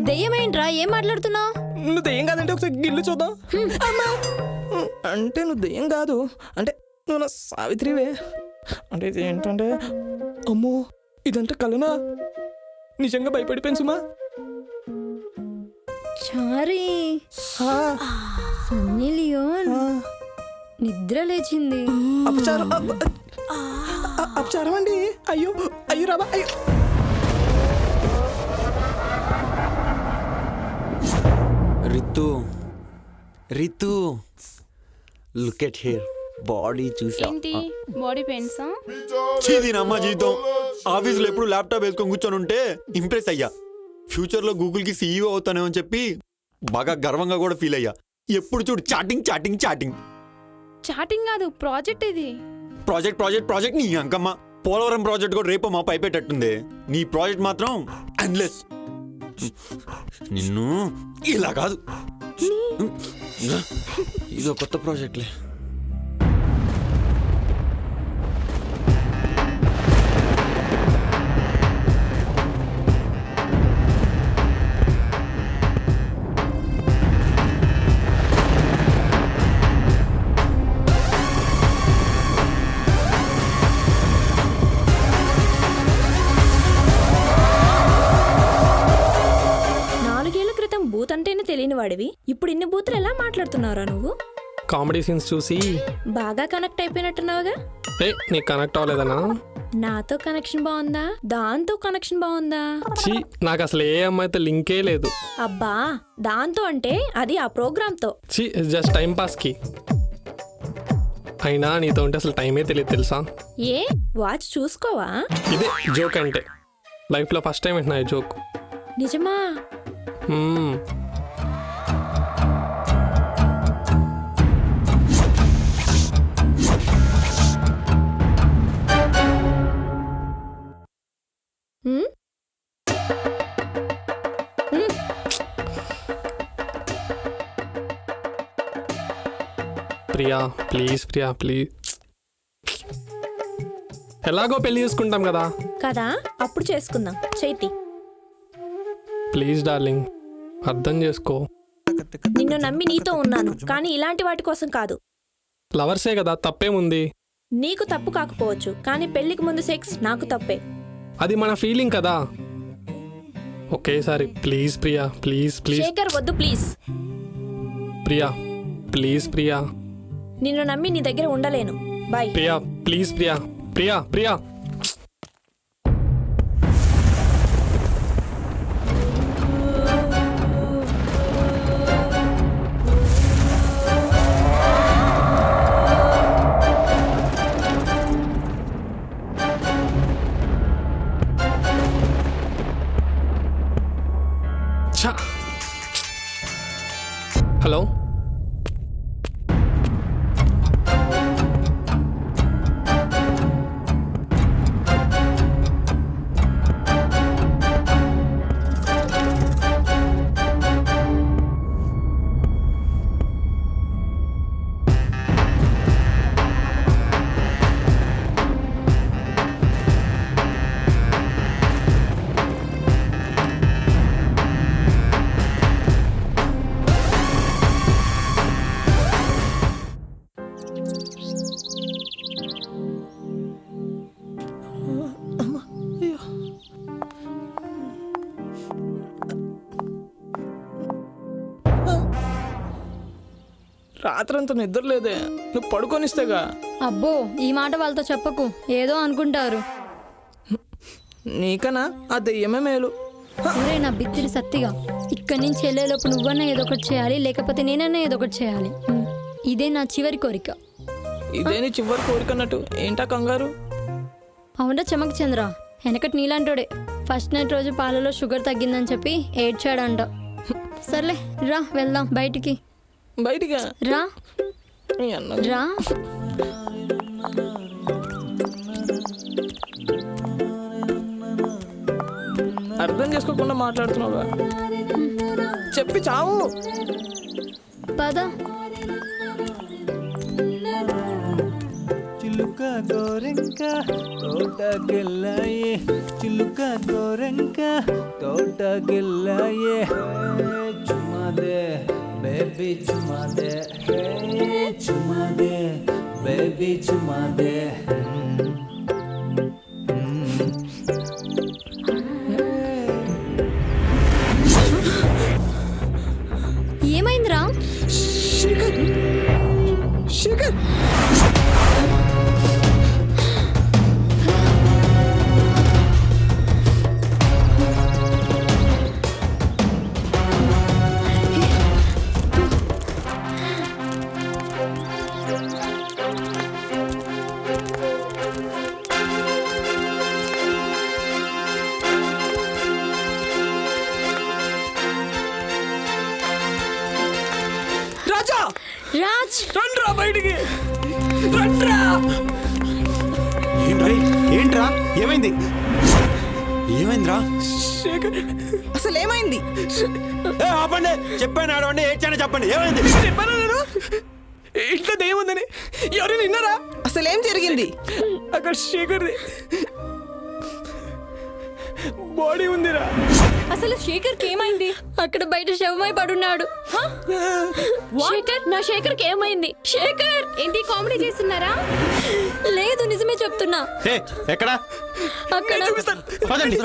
దెయ్యమేంట్రా ఏం మాట్లాడుతున్నావు? నువ్వు దెయ్యం కాదంటే ఒకసారి గిల్లు చూద్దాం. అంటే నువ్వు దెయ్యం కాదు, అంటే నువ్వు నా సావిత్రివే. అంటే ఇది ఏంటంటే అమ్మో ఇదంటే కలనా? నిజంగా భయపడిపోయాను సుమా. చారీ సన్నీ లియోన్ నిద్ర లేచింది. అపచారం అపచారం అండి. అయ్యో అయ్యో రాబా అయ్యో. Ritu look at here body చూసా. ఏంటి బాడీ పెయిన్సా? చీదీనమ్మ జీవితం. ఆఫీస్లో ఎప్పుడు ల్యాప్టాప్ వేసుకొని కూర్చొని ఉంటే ఇంప్రెస్ అయ్యా. ఫ్యూచర్లో గూగుల్కి సీఈఓ అవుతానేమని చెప్పి బాగా గర్వంగా కూడా ఫీల్ అయ్యా. ఎప్పుడు చూడు చాటింగ్ చాటింగ్ చాటింగ్. చాటింగ్ కాదు ప్రాజెక్ట్ ఇది. ప్రాజెక్ట్ నీ అంకమ్మ. పోలవరం ప్రాజెక్ట్ కూడా రేపు మా పైపెట్టట్టుంది. నీ ప్రాజెక్ట్ మాత్రం ఎండ్లెస్. నిన్ను ఇలా కాదు, ఇదో కొత్త ప్రాజెక్ట్లే. బూత్ అంటేనే తెలియని వాడివి ఇప్పుడు ఇన్ని బూతులు ఎలా మాట్లాడుతున్నారా నువ్వు? కామెడీ సీన్స్ చూసి బాగా కనెక్ట్ అయిపోయినట్టున్నావుగా. నీకు కనెక్ట్ అవ్వలేదనా? నాతో కనెక్షన్ బాగుందా, దాంతో కనెక్షన్ బాగుందా? ఛీ, నాకు అసలు ఏ అమ్మాయితో లింకే లేదు. అబ్బా, దాంతో అంటే అది ఆ ప్రోగ్రామ్తో. ఛీ, జస్ట్ టైం పాస్కి. అయినా నీతో ఉంటే అసలు టైమే తెలియదు తెలుసా? ఏ వాచ్ చూసుకోవా? ఇదే జోక్ అంటే. లైఫ్లో ఫస్ట్ టైం వింటున్నా ఈ జోక్. నిజమా? Priya please, Priya please. ఎలాగో పెళ్లి చేసుకుంటాం కదా. కదా, అప్పుడు చేసుకుందాం. చైతి, ప్లీజ్ డార్లింగ్, అర్థం చేసుకో. నిన్ను నమ్మి నీతో ఉన్నాను, కానీ ఇలాంటి వాటి కోసం కాదు. లవర్సే కదా, తప్పేముంది? నీకు తప్పు కాకపోవచ్చు, కానీ పెళ్లికి ముందు సెక్స్ నాకు తప్పే. అది మన ఫీలింగ్ కదా. ఒకేసారి please Priya, please please. Shekhar వద్దు ప్లీజ్. ప్రియా ప్లీజ్, ప్రియా నిన్ను నమ్మి నీ దగ్గర ఉండలేను. Bye. Priya please, Priya Priya Priya. Hello, రాత్రంతా నిద్ర లేదే, నువ్వు పడుకొనిస్తేగా. అబ్బో, ఈ మాట వాళ్ళతో చెప్పకు, ఏదో అనుకుంటారు. నీకనా ఆ దెయ్యమే మేలు. ఒరే నా బిత్తిరి సత్తిగా, ఇక్కడి నుంచి వెళ్ళేలోపు నువ్వన్నా ఏదో ఒకటి చేయాలి, లేకపోతే నేనన్నా ఏదో ఒకటి చేయాలి. ఇదే నా చివరి కోరిక. ఇదే నీ చివరి కోరికన్నట్టు ఏంటా కంగారు? అవునా చమక్ చంద్ర, వెనకటి నీలాంటోడే ఫస్ట్ నైట్ రోజు పాలలో షుగర్ తగ్గిందని చెప్పి ఏడ్చాడంట. సర్లే రా వెళ్దాం బయటికి. బయటిగా రా రా. అర్థం చేసుకోకుండా మాట్లాడుతున్నావా? చెప్పి చావు. పద. చిలుక గోరెంక తోటకెళ్ళాయే, చిలుక గోరెంక తోటకెళ్ళాయే. చుమాదే baby చుమాదే, చుమాదే baby చుమాదే. ఏమైందిరా? శేఖర్, శేఖర్. రాజ్, రండ్రా బయటికి, రండ్రా. ఏంట్రా, ఏమైంది? ఏమైందిరా? శేఖర్, అసలు ఏమైంది? ఆపండి, చెప్పాను ఆడవండి, ఏడ్చాను చెప్పండి, ఏమైంది? చెప్పాను నేను ఇంట్లో దెయ్యముందని. ఎవరైనా విన్నారా? అసలు ఏం జరిగింది? అక్కడ శేఖర్ది బాడీ ఉందిరా. అసలు శేఖర్కి ఏమైంది? అక్కడ బయట శవమై పడున్నాడు. శేఖర్, నా శేఖర్కి ఏమైంది? శేఖర్, ఏంటి కామెడీ చేస్తున్నారా? లేదు, నిజమే చెప్తున్నా. ఎక్కడా? అక్కడ పదండి.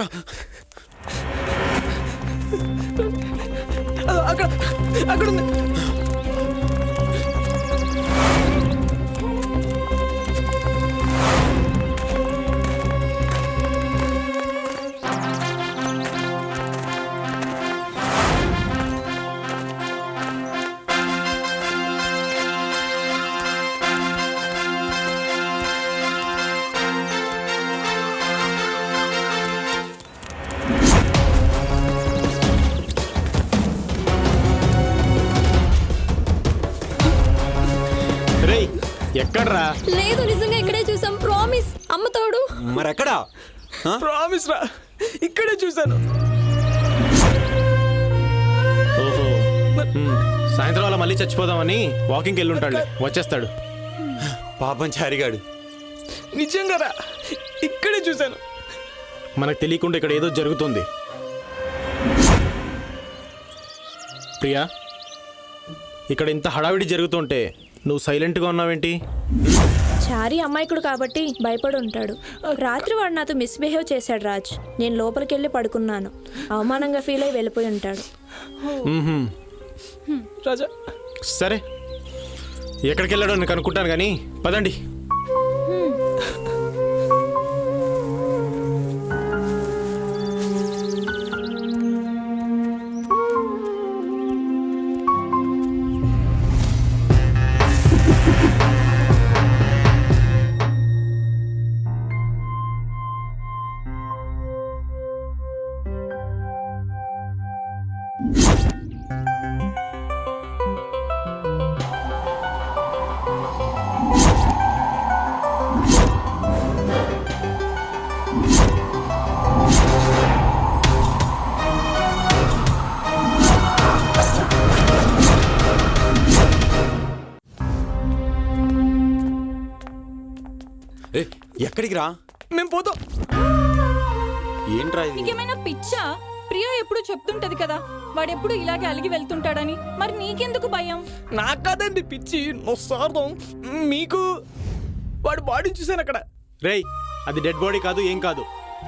అక్కడ అక్కడ ఉంది. రేయ్ ఎక్కడ్రా? లేదు నిజంగా ఇక్కడే చూసాం, ప్రామిస్. అమ్మ తోడు. మరెక్కడా? ప్రామిస్ రా, ఇక్కడే చూశాను. ఓహో సాయంత్రం అలా మళ్ళీ చచ్చిపోదామని వాకింగ్కి వెళ్ళుంటాడు, వచ్చేస్తాడు. పాపం చారిగాడు. నిజంగా రా, ఇక్కడే చూశాను. మనకు తెలియకుండా ఇక్కడ ఏదో జరుగుతుంది. ప్రియా, ఇక్కడ ఇంత హడావిడి జరుగుతుంటే నువ్వు సైలెంట్గా ఉన్నావేంటి? చారి అమాయకుడు కాబట్టి భయపడి ఉంటాడు. రాత్రి వాడు నాతో మిస్బిహేవ్ చేశాడు రాజ్. నేను లోపలికి వెళ్ళి పడుకున్నాను. అవమానంగా ఫీల్ అయి వెళ్ళిపోయి ఉంటాడు. రాజా సరే, ఎక్కడికి వెళ్ళాడో నేను కనుక్కుంటాను కానీ పదండి. ఎక్కడికి రా? మేము పోతాం. ఏంట్రా ఇది? నీకేమైనా పిచ్చా? ప్రియా ఎప్పుడు చెప్తుంటది కదా వాడెప్పుడు ఇలాగే అలిగి వెళ్తుంటాడని. మరి నీకెందుకు భయం? నాకు కాదండి పిచ్చి, నొస్తార్థం మీకు. వాడు బాడీని చూశాను అక్కడ. రేయ్, అది డెడ్ బాడీ కాదు, ఏం కాదు.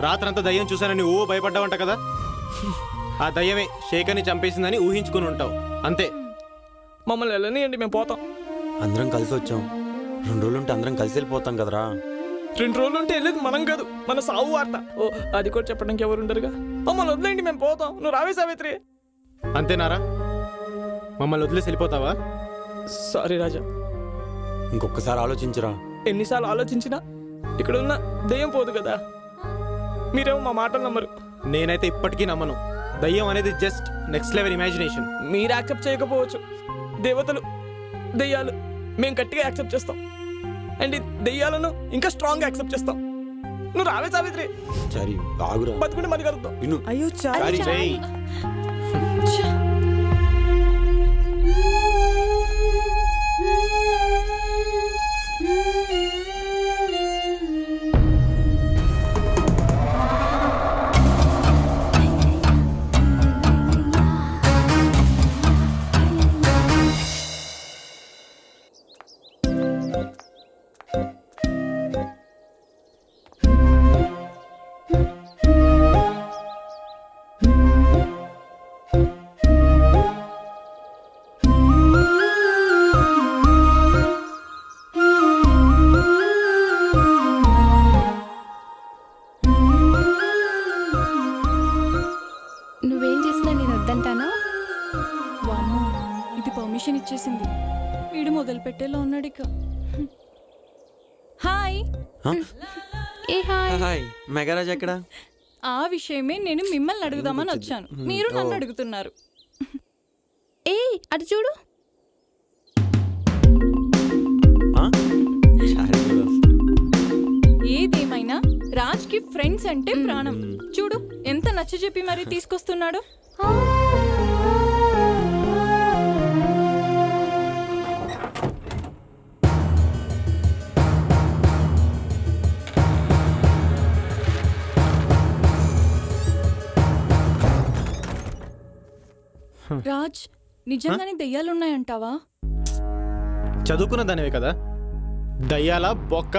రాత్రంతా దయ్యం చూశానని ఓ భయపడ్డావంట కదా. ఆ దయ్యమే శేఖర్ని చంపేసిందని ఊహించుకుని ఉంటావు అంతే. మమ్మల్ని వెళ్ళనియండి, మేము పోతాం. అందరం కలిసి వచ్చాం. 2 రోజులు ఉంటే అందరం కలిసి వెళ్ళిపోతాం కదరా. 2 రోజులు ఉంటే వెళ్ళేది మనం కాదు, మన సావు వార్త. ఓ అది కూడా చెప్పడానికి ఎవరు ఉండరుగా. మమ్మల్ని వదిలేండి, మేము పోతాం. నువ్వు రావే సావిత్రి. అంతేనారా? మమ్మల్ని వదిలేసి వెళ్ళిపోతావా? సారీ రాజా. ఇంకొకసారి ఆలోచించరా. ఎన్నిసార్లు ఆలోచించినా ఇక్కడ ఉన్న దెయ్యం పోదు కదా. మీరేమో మా మాటలు నమ్మరు. నేనైతే ఇప్పటికీ నమ్మను. దయ్యం అనేది జస్ట్ నెక్స్ట్ లెవెల్ ఇమాజినేషన్. మీరు యాక్సెప్ట్ చేయకపోవచ్చు. దేవతలు, దెయ్యాలు మేము గట్టిగా యాక్సెప్ట్ చేస్తాం. అండ్ ఈ దెయ్యాలను ఇంకా స్ట్రాంగ్ యాక్సెప్ట్ చేస్తాం. నువ్వు రావే సావిత్రి. చారి ఆగురా. బతుకుంటే మళ్ళీ కలుద్దాం. విను. అయ్యో చారి. రేయ్, నువ్వేం చేసినా నేను వద్దంటానా? వామ్మో, ఇది పర్మిషన్ ఇచ్చేసింది. వీడు మొదలు పెట్టేలా ఉన్నాడు ఇక. హాయ్. ఏ హాయ్. హాయ్, మెగారాజ్ ఎక్కడ? ఆ విషయమే నేను మిమ్మల్ని అడుగుదామని వచ్చాను. మీరు నన్ను అడుగుతున్నారు. ఏ అటు చూడు. ఏదేమైనా రాజ్ కి ఫ్రెండ్స్ అంటే ప్రాణం. చూడు ఎంత నచ్చ చెప్పి మరీ తీసుకొస్తున్నాడు. రాజ్, నిజంగానే దెయ్యాలున్నాయంటావా? చదువుకున్న దానివే కదా. దయ్యాల బొక్క.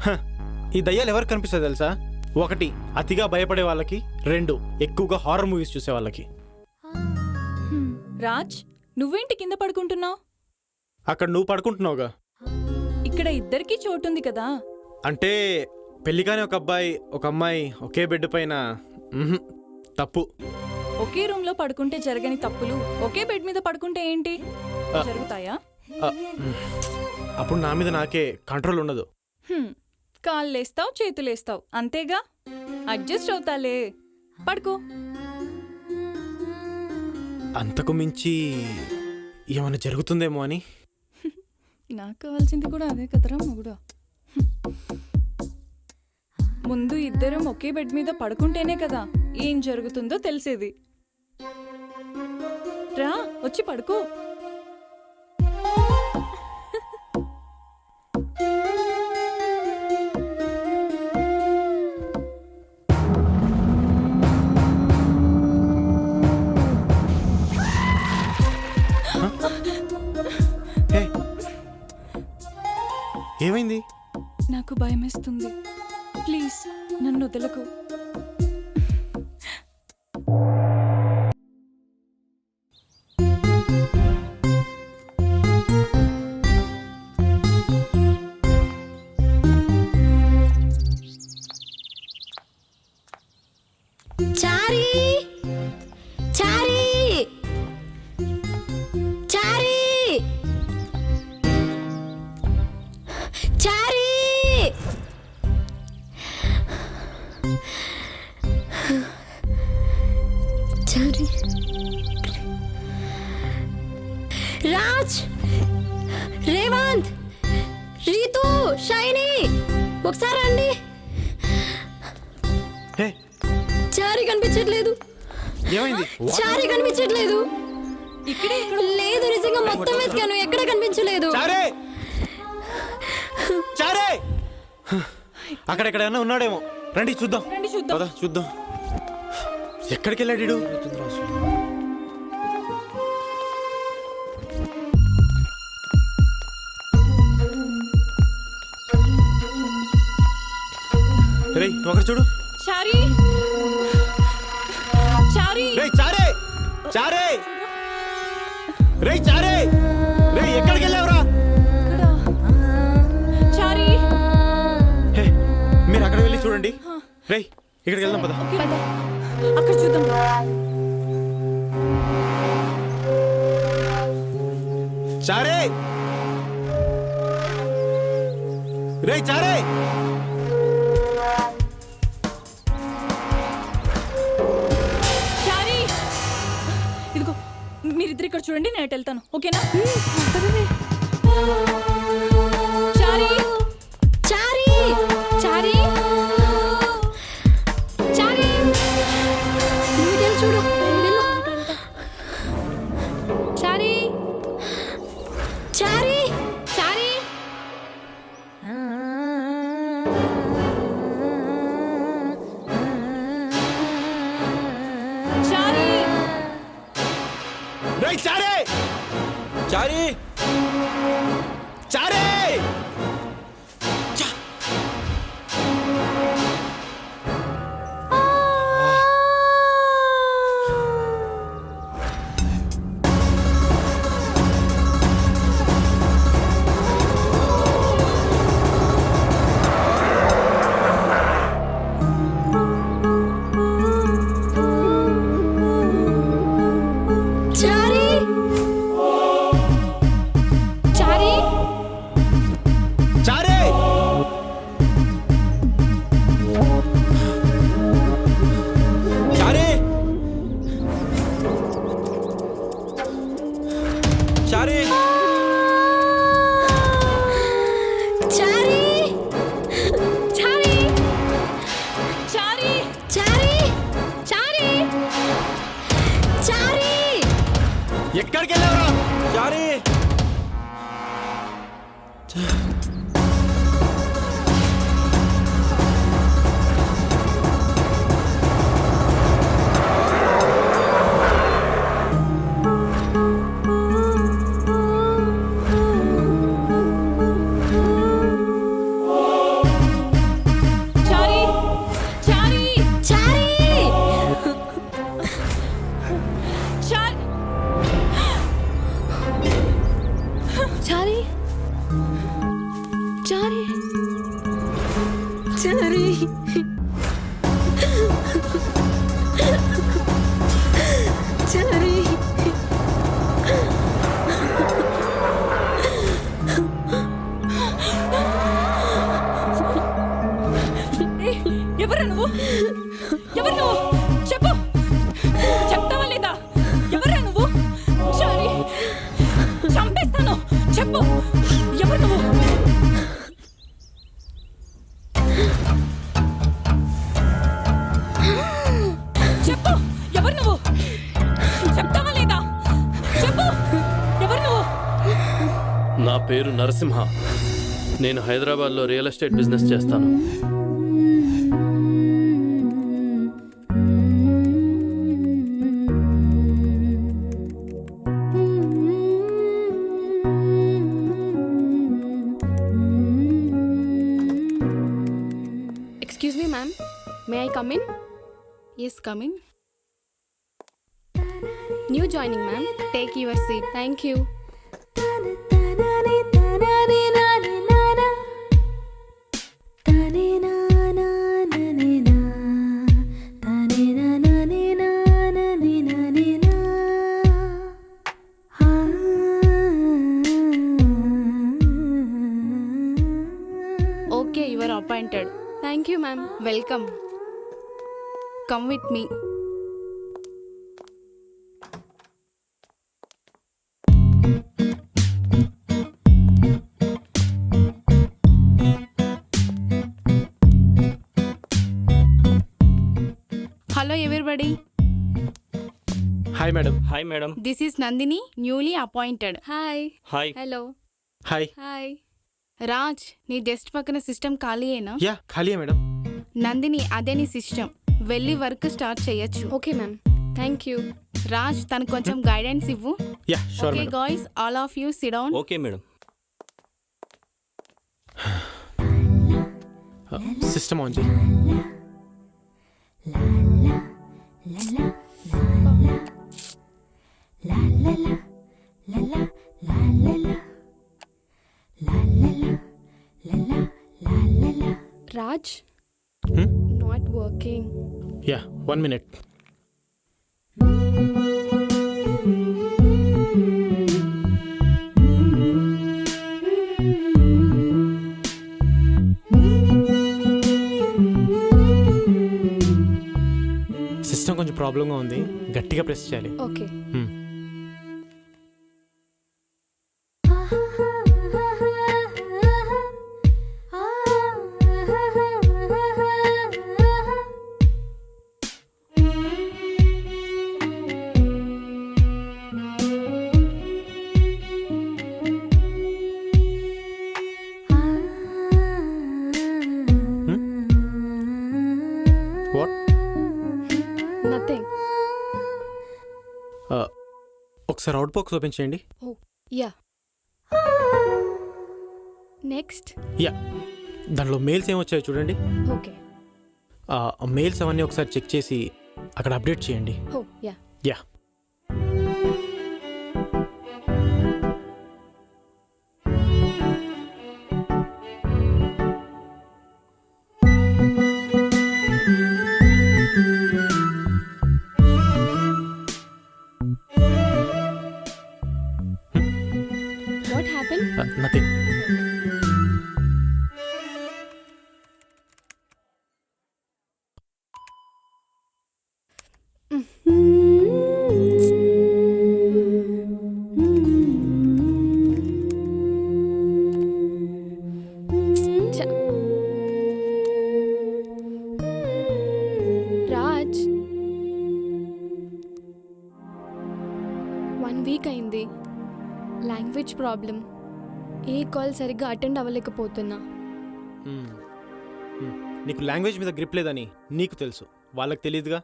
హ, ఈ దయ్యాలు ఎవరికి కనిపిస్తుంది తెలుసా? 1 అతిగా భయపడే వాళ్ళకి, 2 ఎక్కువగా హారర్ మూవీస్ చూసే వాళ్ళకి. రాజ్, నువ్వేంటి కింద పడుకుంటున్నావు? అక్కడ నువ్వు పడుకుంటున్నావుగా. ఇక్కడ ఇద్దరికి చోటుంది కదా. అంటే పెళ్లి కాని ఒక అబ్బాయి ఒక అమ్మాయి ఒకే బెడ్ పైన తప్పు. ఒకే రూమ్ లో పడుకుంటే జరగని తప్పులు ఒకే బెడ్ మీద పడుకుంటే ఏంటి జరుగుతాయా? అప్పుడు నా మీద నాకే కంట్రోల్ ఉండదు. కాళ్ళేస్తావు, చేతులేస్తావు, అంతేగా. అడ్జస్ట్ అవుతాలే, పడుకో. అంతకు మించి ఏమైనా జరుగుతుందేమో అని. నాకు కావాల్సింది కూడా అదే కదరా మొగుడా. ముందు ఇద్దరం ఒకే బెడ్ మీద పడుకుంటేనే కదా ఏం జరుగుతుందో తెలిసేది. రా వచ్చి పడుకో. ఏమైంది? నాకు భయమేస్తుంది, ప్లీజ్ నన్ను వదలకు. చారీ చారీ చారీ చారీ చారీ రాజ్, రేవంత్, రీతు, షైనీ ఒకసారి రండి. హే, చారీ కనిపించట్లేదు. ఏమైంది? చారీ కనిపించట్లేదు. ఇక్కడే లేదు, నిజంగా మొత్తం వెతికాను, ఎక్కడ కనిపించలేదు. చారే చారే అక్కడెక్కడైనా ఉన్నాడేమో. రండి చూద్దాం. రండి చూద్దాం. పద చూద్దాం. ఎక్కడికి వెళ్ళాడు ఈడు? రేయ్ ఒకటి చూడు. చారీ చారీ రేయ్ చారే చారే రేయ్ చారే రేయ్ ఎక్కడికి వెళ్ళావురా? చారీ హే, మీరు అక్కడ వెళ్ళి చూడండి. రేయ్ ఇక్కడికి వెళ్దాం పద. అక్కడ చూద్దాం. చారే రేయ్ చారే చారీ ఇదిగో మీరిద్దరు ఇక్కడ చూడండి, నేను అటు వెళ్తాను. ఓకేనా? చారీ చారీ చారీ చారీ నువ్వు వెళ్ళి చూడు, నువ్వు వెళ్ళు. చారీ చారీ చారీ చారీ రేయ్ చారే చారీ చారే చారీ చారీ చారే చారీ చారీ చారీ చారీ చారీ చారీ చారీ చారీ ఎక్కడికి వెళ్ళావురా? చారీ చారీ చారీ చారీ చారీ చారీ చారీ చారీ ఎవరు నువ్వు? ఎవరు నువ్వు? చెప్పు, చెప్తావా లేదా? ఎవరు నువ్వు? చారీ చంపేస్తాను, చెప్పు ఎవరు నరసింహ. నేను హైదరాబాద్లో రియల్ ఎస్టేట్ బిజినెస్ చేస్తాను. Excuse me ma'am, may I come in? Yes coming. New joining ma'am, take your seat. Thank you. Okay, you are appointed. Thank you ma'am. Welcome. Come with me. Hello everybody, hi madam. Hi madam. This is Nandini, newly appointed. Hi. Hi. Hello. Hi. Hi. Raj, నీ desk పక్కన system ఖాళీయేనా? Yeah ఖాళీయే madam. Nandini, అదే నీ system. వెళ్ళి work start చేయొచ్చు. Okay ma'am, thank you. Raj, తనకు కొంచెం గైడెన్స్ ఇవ్వు. Yeah sure okay madam. Guys, all of you sit down. Okay madam. System on చేయి. Raj, not working. Yeah 1 minute. System కొంచెం ప్రాబ్లంగా ఉంది, గట్టిగా ప్రెస్ చేయాలి. ఓకే. వాట్? నథింగ్. ఒకసారి అవుట్ బాక్స్ ఓపెన్ చేయండి. Oh yeah. నెక్స్ట్. యా, దాంట్లో మెయిల్స్ ఏమొచ్చాయో చూడండి. ఓకే. మెయిల్స్ అవన్నీ ఒకసారి చెక్ చేసి అక్కడ అప్డేట్ చేయండి. Oh yeah. Yeah. What happen? Nothing. Raj, 1 week అయింది. Language problem. ఏ కాల్ సరిగ్గా అటెండ్ అవ్వలేకపోతున్నా. నీకు లాంగ్వేజ్ మీద గ్రిప్ లేదని నీకు తెలుసు, వాళ్ళకి తెలియదుగా.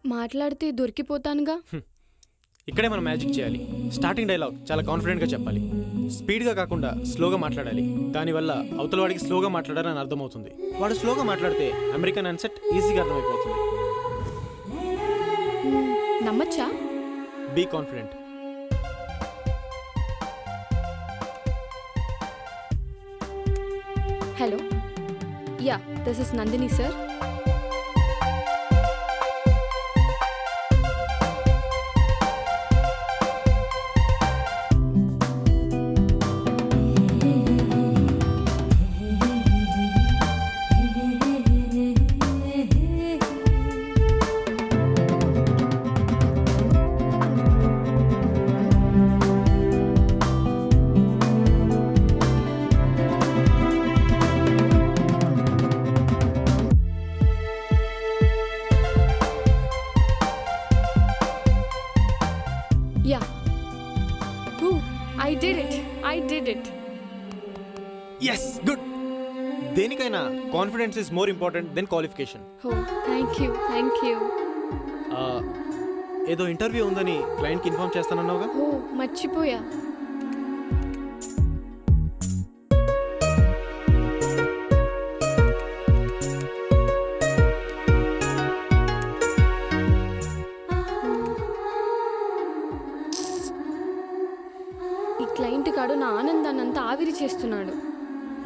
మాట్లాడితే దొరికిపోతానుగా. ఇక్కడే మనం మ్యాజిక్ చేయాలి. స్టార్టింగ్ డైలాగ్ చాలా కాన్ఫిడెంట్గా చెప్పాలి. స్పీడ్గా కాకుండా స్లోగా మాట్లాడాలి. దానివల్ల అవతల వాడికి స్లోగా మాట్లాడాలని అర్థమవుతుంది. వాడు స్లోగా మాట్లాడితే అమెరికన్ అన్సెట్ ఈజీగా అర్థమైపోతుంది. నమ్మచ్చా? Be confident. Hello. Yeah, this is Nandini sir. Yes good. దేనికైనా confidence is more important than qualification. Oh thank you. ఏదో ఇంటర్వ్యూ ఉందని క్లయింట్కి ఇన్ఫార్మ్ చేస్తానన్నావుగా. ఓ మర్చిపోయా. ఈ క్లయింట్ కాడు నా ఆనందాన్ని అంతా ఆవిరి చేస్తున్నాడు.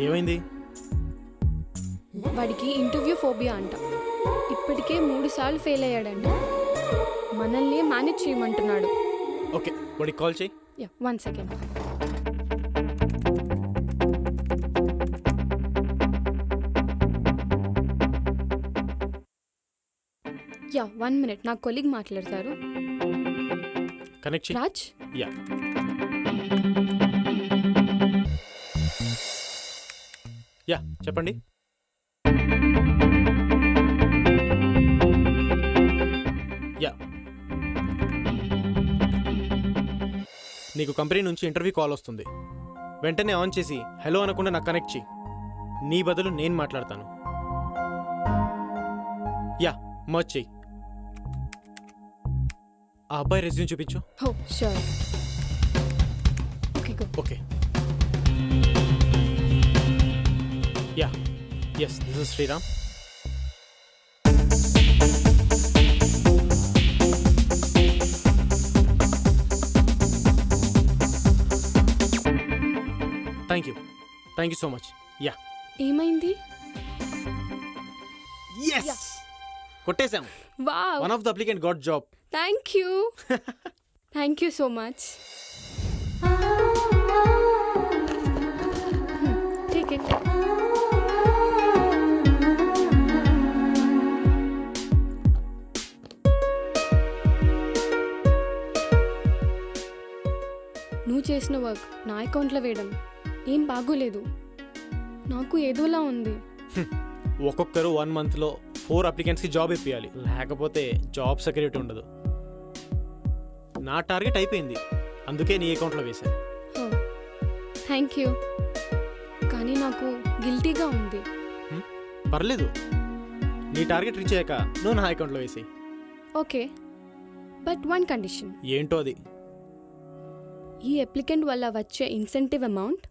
ఏమైంది? వాడికి ఇంటర్వ్యూ ఫోబియా అంట. ఇప్పటికే 3 సార్లు ఫెయిల్ అయ్యాడంట. మనల్ని మేనేజ్ చేయమంటున్నాడు. ఓకే, వాడికి కాల్ చేయి. Yeah 1 second. యా 1 మినిట్, నా కొలీగ్ మాట్లాడతారు. కనెక్ట్ చేయి. రాజ్, యా. యా చెప్పండి. యా, నీకు కంపెనీ నుంచి ఇంటర్వ్యూ కాల్ వస్తుంది. వెంటనే ఆన్ చేసి హలో అనకుండా నాకు కనెక్ట్ చేయి. నీ బదులు నేను మాట్లాడతాను. యా మర్చ్ చెయ్యి. ఆ అబ్బాయి రెజ్యూమ్ చూపించు. Oh sure. Okay go. Okay. Yeah yes, this is Sriram. Thank you so much. Yeah, ఏమైంది? ఎస్, కొట్టేశాం. Wow, one of the applicant got job. Thank you so much. Take it. నువ్వు చేసిన work నా అకౌంట్లో వేయడం ఏం బాగోలేదు. నాకు ఏదోలా ఉంది. ఒక్కొక్కరు 1 మంత్లో 4 అప్లికెంట్స్కి జాబ్ ఇప్పించాలి, లేకపోతే జాబ్ సెక్యూరిటీ ఉండదు. నా టార్గెట్ అయిపోయింది, అందుకే నీ అకౌంట్లో వేశాను. థ్యాంక్ యూ, కానీ నాకు గిల్టీగా ఉంది. పర్లేదు, నీ టార్గెట్ రీచ్ అయ్యాక నువ్వు నా అకౌంట్లో వేసి. Okay, but 1 condition. ఏంటో అది? ఈ అప్లికెంట్ వల్ల వచ్చే ఇన్సెంటివ్ అమౌంట్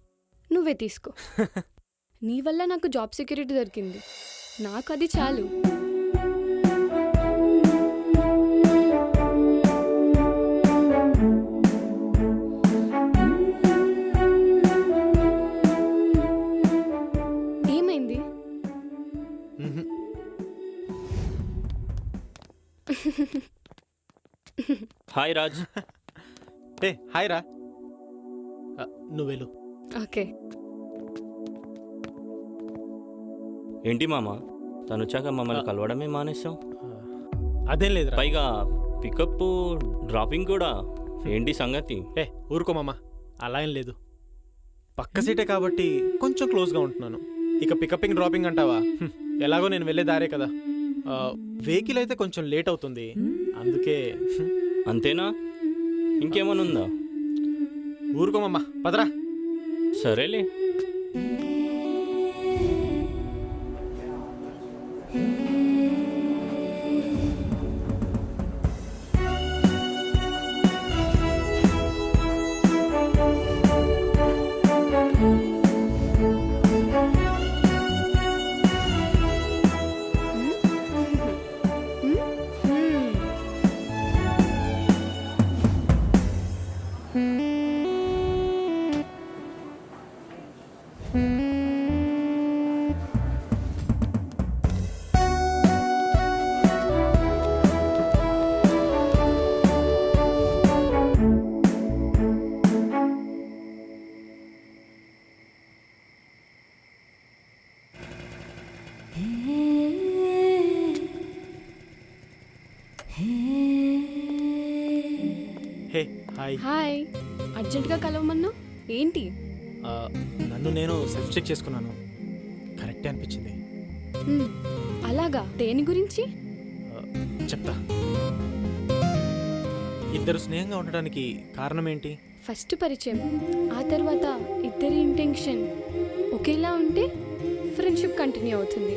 నువ్వే తీసుకో. నీ వల్ల నాకు జాబ్ సెక్యూరిటీ దొరికింది, నాకు అది చాలు. ఏమైంది? హాయ్ రాజ్. ఏ హాయ్ రా. నువ్వేలు. ఓకే. ఏంటి మామ, తను వచ్చాక మమ్మల్ని కలవడమే మానేసాం. అదేం లేదు, పైగా పికప్ డ్రాపింగ్ కూడా. ఏంటి సంగతి? ఏ ఊరుకో మామ, అలా ఏం లేదు. పక్క సీటే కాబట్టి కొంచెం క్లోజ్గా ఉంటున్నాను. ఇక పికప్పింగ్ డ్రాపింగ్ అంటావా, ఎలాగో నేను వెళ్ళే దారే కదా. వెహికల్ అయితే కొంచెం లేట్ అవుతుంది, అందుకే. అంతేనా? ఇంకేమైనా ఉందా? ఊరుకోమమ్మా, పదరా. సరేలే. Hey hi. హాయ్, అర్జెంటుగా కలవమన్నా ఏంటి? నన్ను నేను సెల్ఫ్ చెక్ చేసుకున్నాను, కరెక్టే అనిపించింది. అలాగా, దేని గురించి? చెప్తా. ఇద్దరు స్నేహంగా ఉండడానికి కారణం ఏంటి? ఫస్ట్ పరిచయం, ఆ తర్వాత ఇద్దరి ఇంటెన్షన్ ఒకేలా ఉంటే ఫ్రెండ్షిప్ కంటిన్యూ అవుతుంది.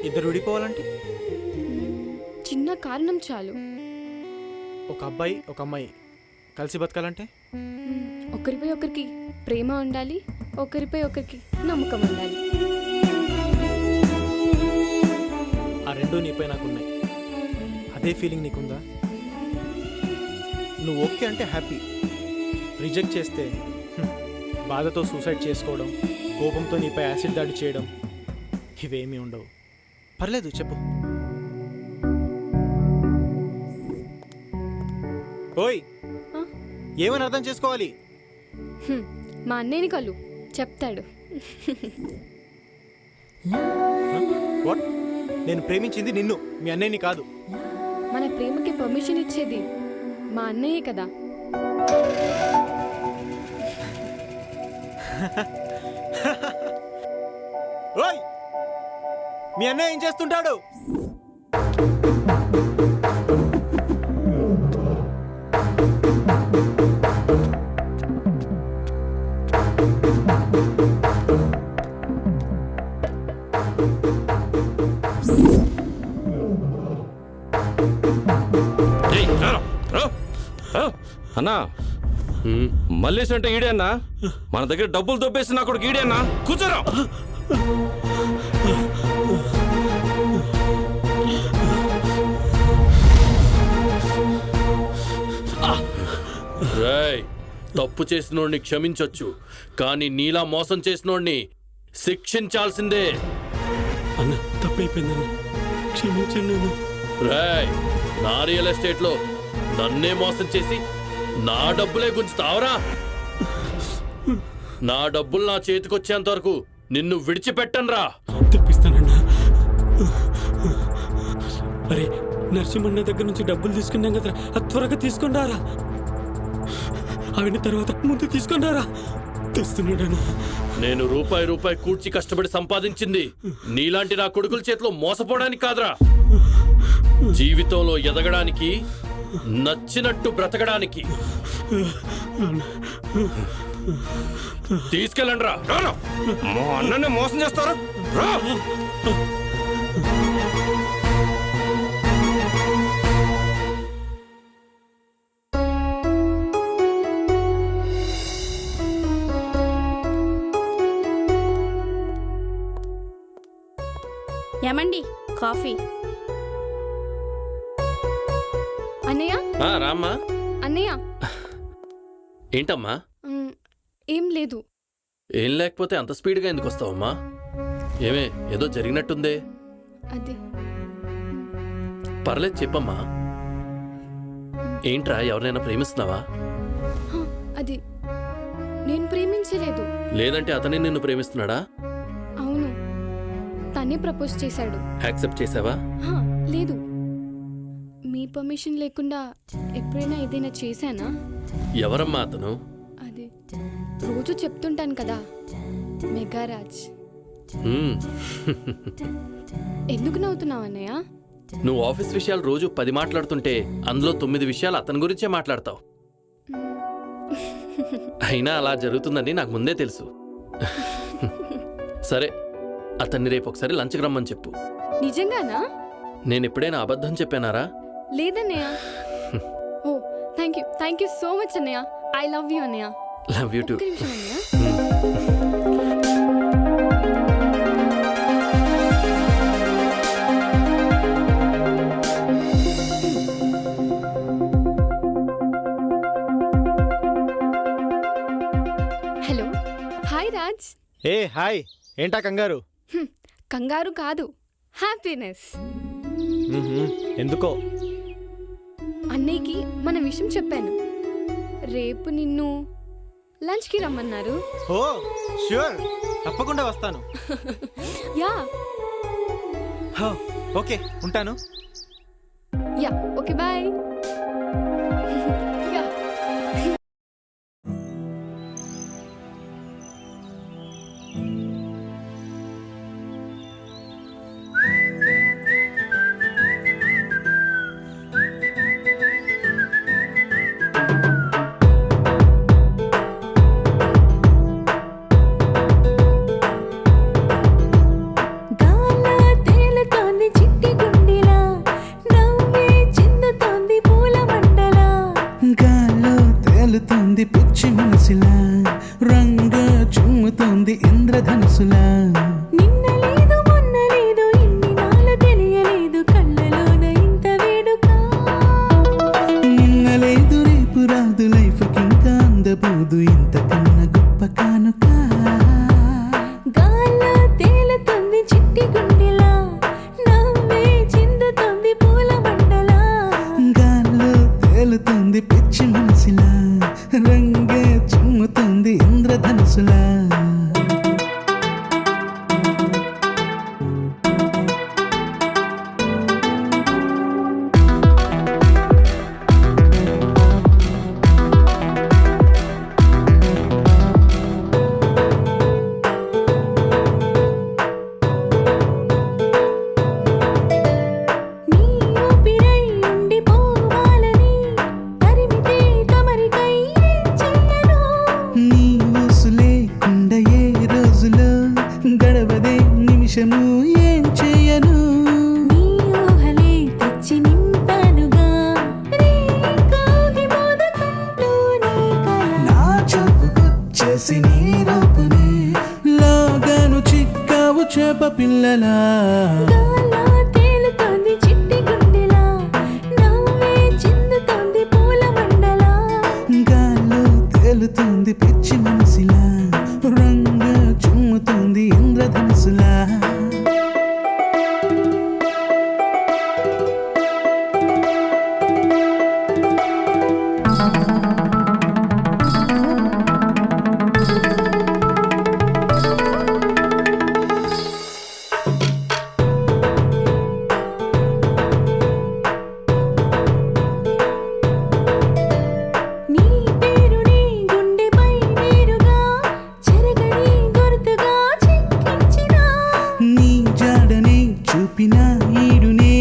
ఇద్దరు విడిపోవాలంటే చిన్న కారణం చాలు. ఒక అబ్బాయి ఒక అమ్మాయి కలిసి బతకాలంటే ఒకరిపై ఒకరికి ప్రేమ ఉండాలి, ఒకరిపై ఒకరికి నమ్మకం ఉండాలి. ఆ రెండు నీపై నాకున్నాయి. అదే ఫీలింగ్ నీకుందా? నువ్వు ఓకే అంటే హ్యాపీ, రిజెక్ట్ చేస్తే బాధతో సూసైడ్ చేసుకోవడం, కోపంతో నీపై యాసిడ్ దాడి చేయడం ఇవేమీ ఉండవు. పర్లేదు చెప్పు. ఓయ్ ఆ? ఏమని అర్థం చేసుకోవాలి? మా అన్నయ్యని కలు చెప్తాడు. వాట్? నేను ప్రేమించింది నిన్ను, మీ అన్నయ్యని కాదు. మన ప్రేమకి పర్మిషన్ ఇచ్చేది మా అన్నయ్యే కదా. ఓయ్ మీ అన్నయ్య ఏం చేస్తుంటాడు? అన్నా మల్లేష్ అంటే ఈడే అన్నా, మన దగ్గర డబ్బులు దొబ్బేసి నా కొడుకు ఈడే అన్నా. కూర్చోరా. రేయ్, తప్పు చేసినోడిని క్షమించొచ్చు, కానీ నీలా మోసం చేసినోడిని శిక్షించాల్సిందే. అన్న తప్పైపోయిందన్న, క్షమించండి. రేయ్, నా రియల్ ఎస్టేట్ లో నన్నే మోసం చేసి నా డబ్బులే గుంచుతావరా? నా డబ్బులు నా చేతికొచ్చేంత వరకు నిన్ను విడిచిపెట్టనురా. తెప్పిస్తానన్నా. అరే, నరసింహన్న దగ్గర నుంచి డబ్బులు తీసుకున్నాం కదా, అది త్వరగా తీసుకొని రారా. అవన్నీ తర్వాత ముందు తీసుకొని రారా. తెస్తున్నాడన్నా. నేను రూపాయి రూపాయి కూర్చి కష్టపడి సంపాదించింది నీలాంటి నా కొడుకుల చేతిలో మోసపోవడానికి కాదురా, జీవితంలో ఎదగడానికి, నచ్చినట్టు బ్రతకడానికి. తీసుకెళ్ళండి రా. మా అన్ననే మోసం చేస్తారా? రా. ఏమండి కాఫీ? అన్నయ్య రామ్మా. అన్నయ్య ఏంటమ్మా? ఏం లేదు. ఏం లేకపోతే అంత స్పీడ్గా ఎందుకు వస్తావమ్మా? ఏమే, ఏదో జరిగినట్టుందే. అది పర్లేదు చెప్పమ్మా. ఏంట్రా, ఎవరినైనా ప్రేమిస్తున్నావా? అది నేను ప్రేమించలేదు. లేదంటే అతనే నిన్ను ప్రేమిస్తున్నాడా? అవును, తనే ప్రపోజ్ చేశాడు. యాక్సెప్ట్ చేసావా? లేదు. మీ పర్మిషన్ లేకుండా ఎప్పుడైనా ఏదైనా చేశానా? ఎవరమ్మా అతను? అది రోజు చెప్తుంటాను కదా, మెగారాజ్. ఎందుకు నవ్వుతున్నావు అన్నయ్య? నువ్వు ఆఫీస్ విషయాలు రోజు 10 మాట్లాడుతుంటే అందులో 9 విషయాలు అతని గురించే మాట్లాడతావు. అయినా అలా జరుగుతుందని నాకు ముందే తెలుసు. సరే, అతన్ని రేపు ఒకసారి లంచ్కి రమ్మని చెప్పు. నిజంగానా? నేను ఎప్పుడైనా అబద్ధం చెప్పానారా? లేదన్నయ్య. ఓ, థ్యాంక్ యూ సో మచ్ అన్నయ్య. ఐ లవ్ యూ అన్నయ్య. Love you too. ఒక్క నిమిషం అన్నయ్య. Hello, hi Raj. Hey hi. ఏంటా కంగారు? కంగారు కాదు, హ్యాపీనెస్. ఎందుకో? అన్నయ్యకి మన విషయం చెప్పాను. రేపు నిన్ను లంచ్కి రమ్మన్నారు. ఓ ష్యూర్, తప్పకుండా వస్తాను. యా. ఓకే, ఉంటాను. Yeah, okay, bye. యా. ఇంద్రధనుసులా నిన్న లేదు మొన్న లేదు ఇన్ని నాళ్ళు తెలియలేదు కళ్ళలోన ఇంత వేడుక నిన్న లేదు రేపు రాదు లైఫ్ కింకా అందబోదు ఇంతకన్నా గొప్ప కానుక గాల్లో తేలుతుంది చిట్టి గుండెలా నవ్వే చిందుతుంది పూల మండలా గాల్లో తేలుతుంది పిచ్చి మనసులా రంగే చిమ్ముతుంది ఇంద్రధనుసులా నీ ఊపిరై ఉండిపోవాలని తరిమితే తమరికై ఏం చెయ్యను నీ ఊసు లేకుండా ఏ రోజులో గడవదే నిమిషము ఏం చేయను నీ ఊహలే తెచ్చి నింపానుగా రే కాగిపోదుకుంటూ నీ కల నా చూపుకొచ్చేసి నీ రూపునే లాగాను చిక్కావు చేప పిల్లలా గాల్లో తేలుతోంది చిట్టి గుండెలా నవ్వే చిందుతోంది పూల మండలా గాల్లో తేలుతుంది పిచ్చి మనసులా రంగు చుమ్ముతుంది ఇంద్రధనుసులా నీ పేరుని గుండెపై నేరుగా చెరగని గుర్తుగా చెక్కించినా నీ జాడనే చూపిన ఈడునే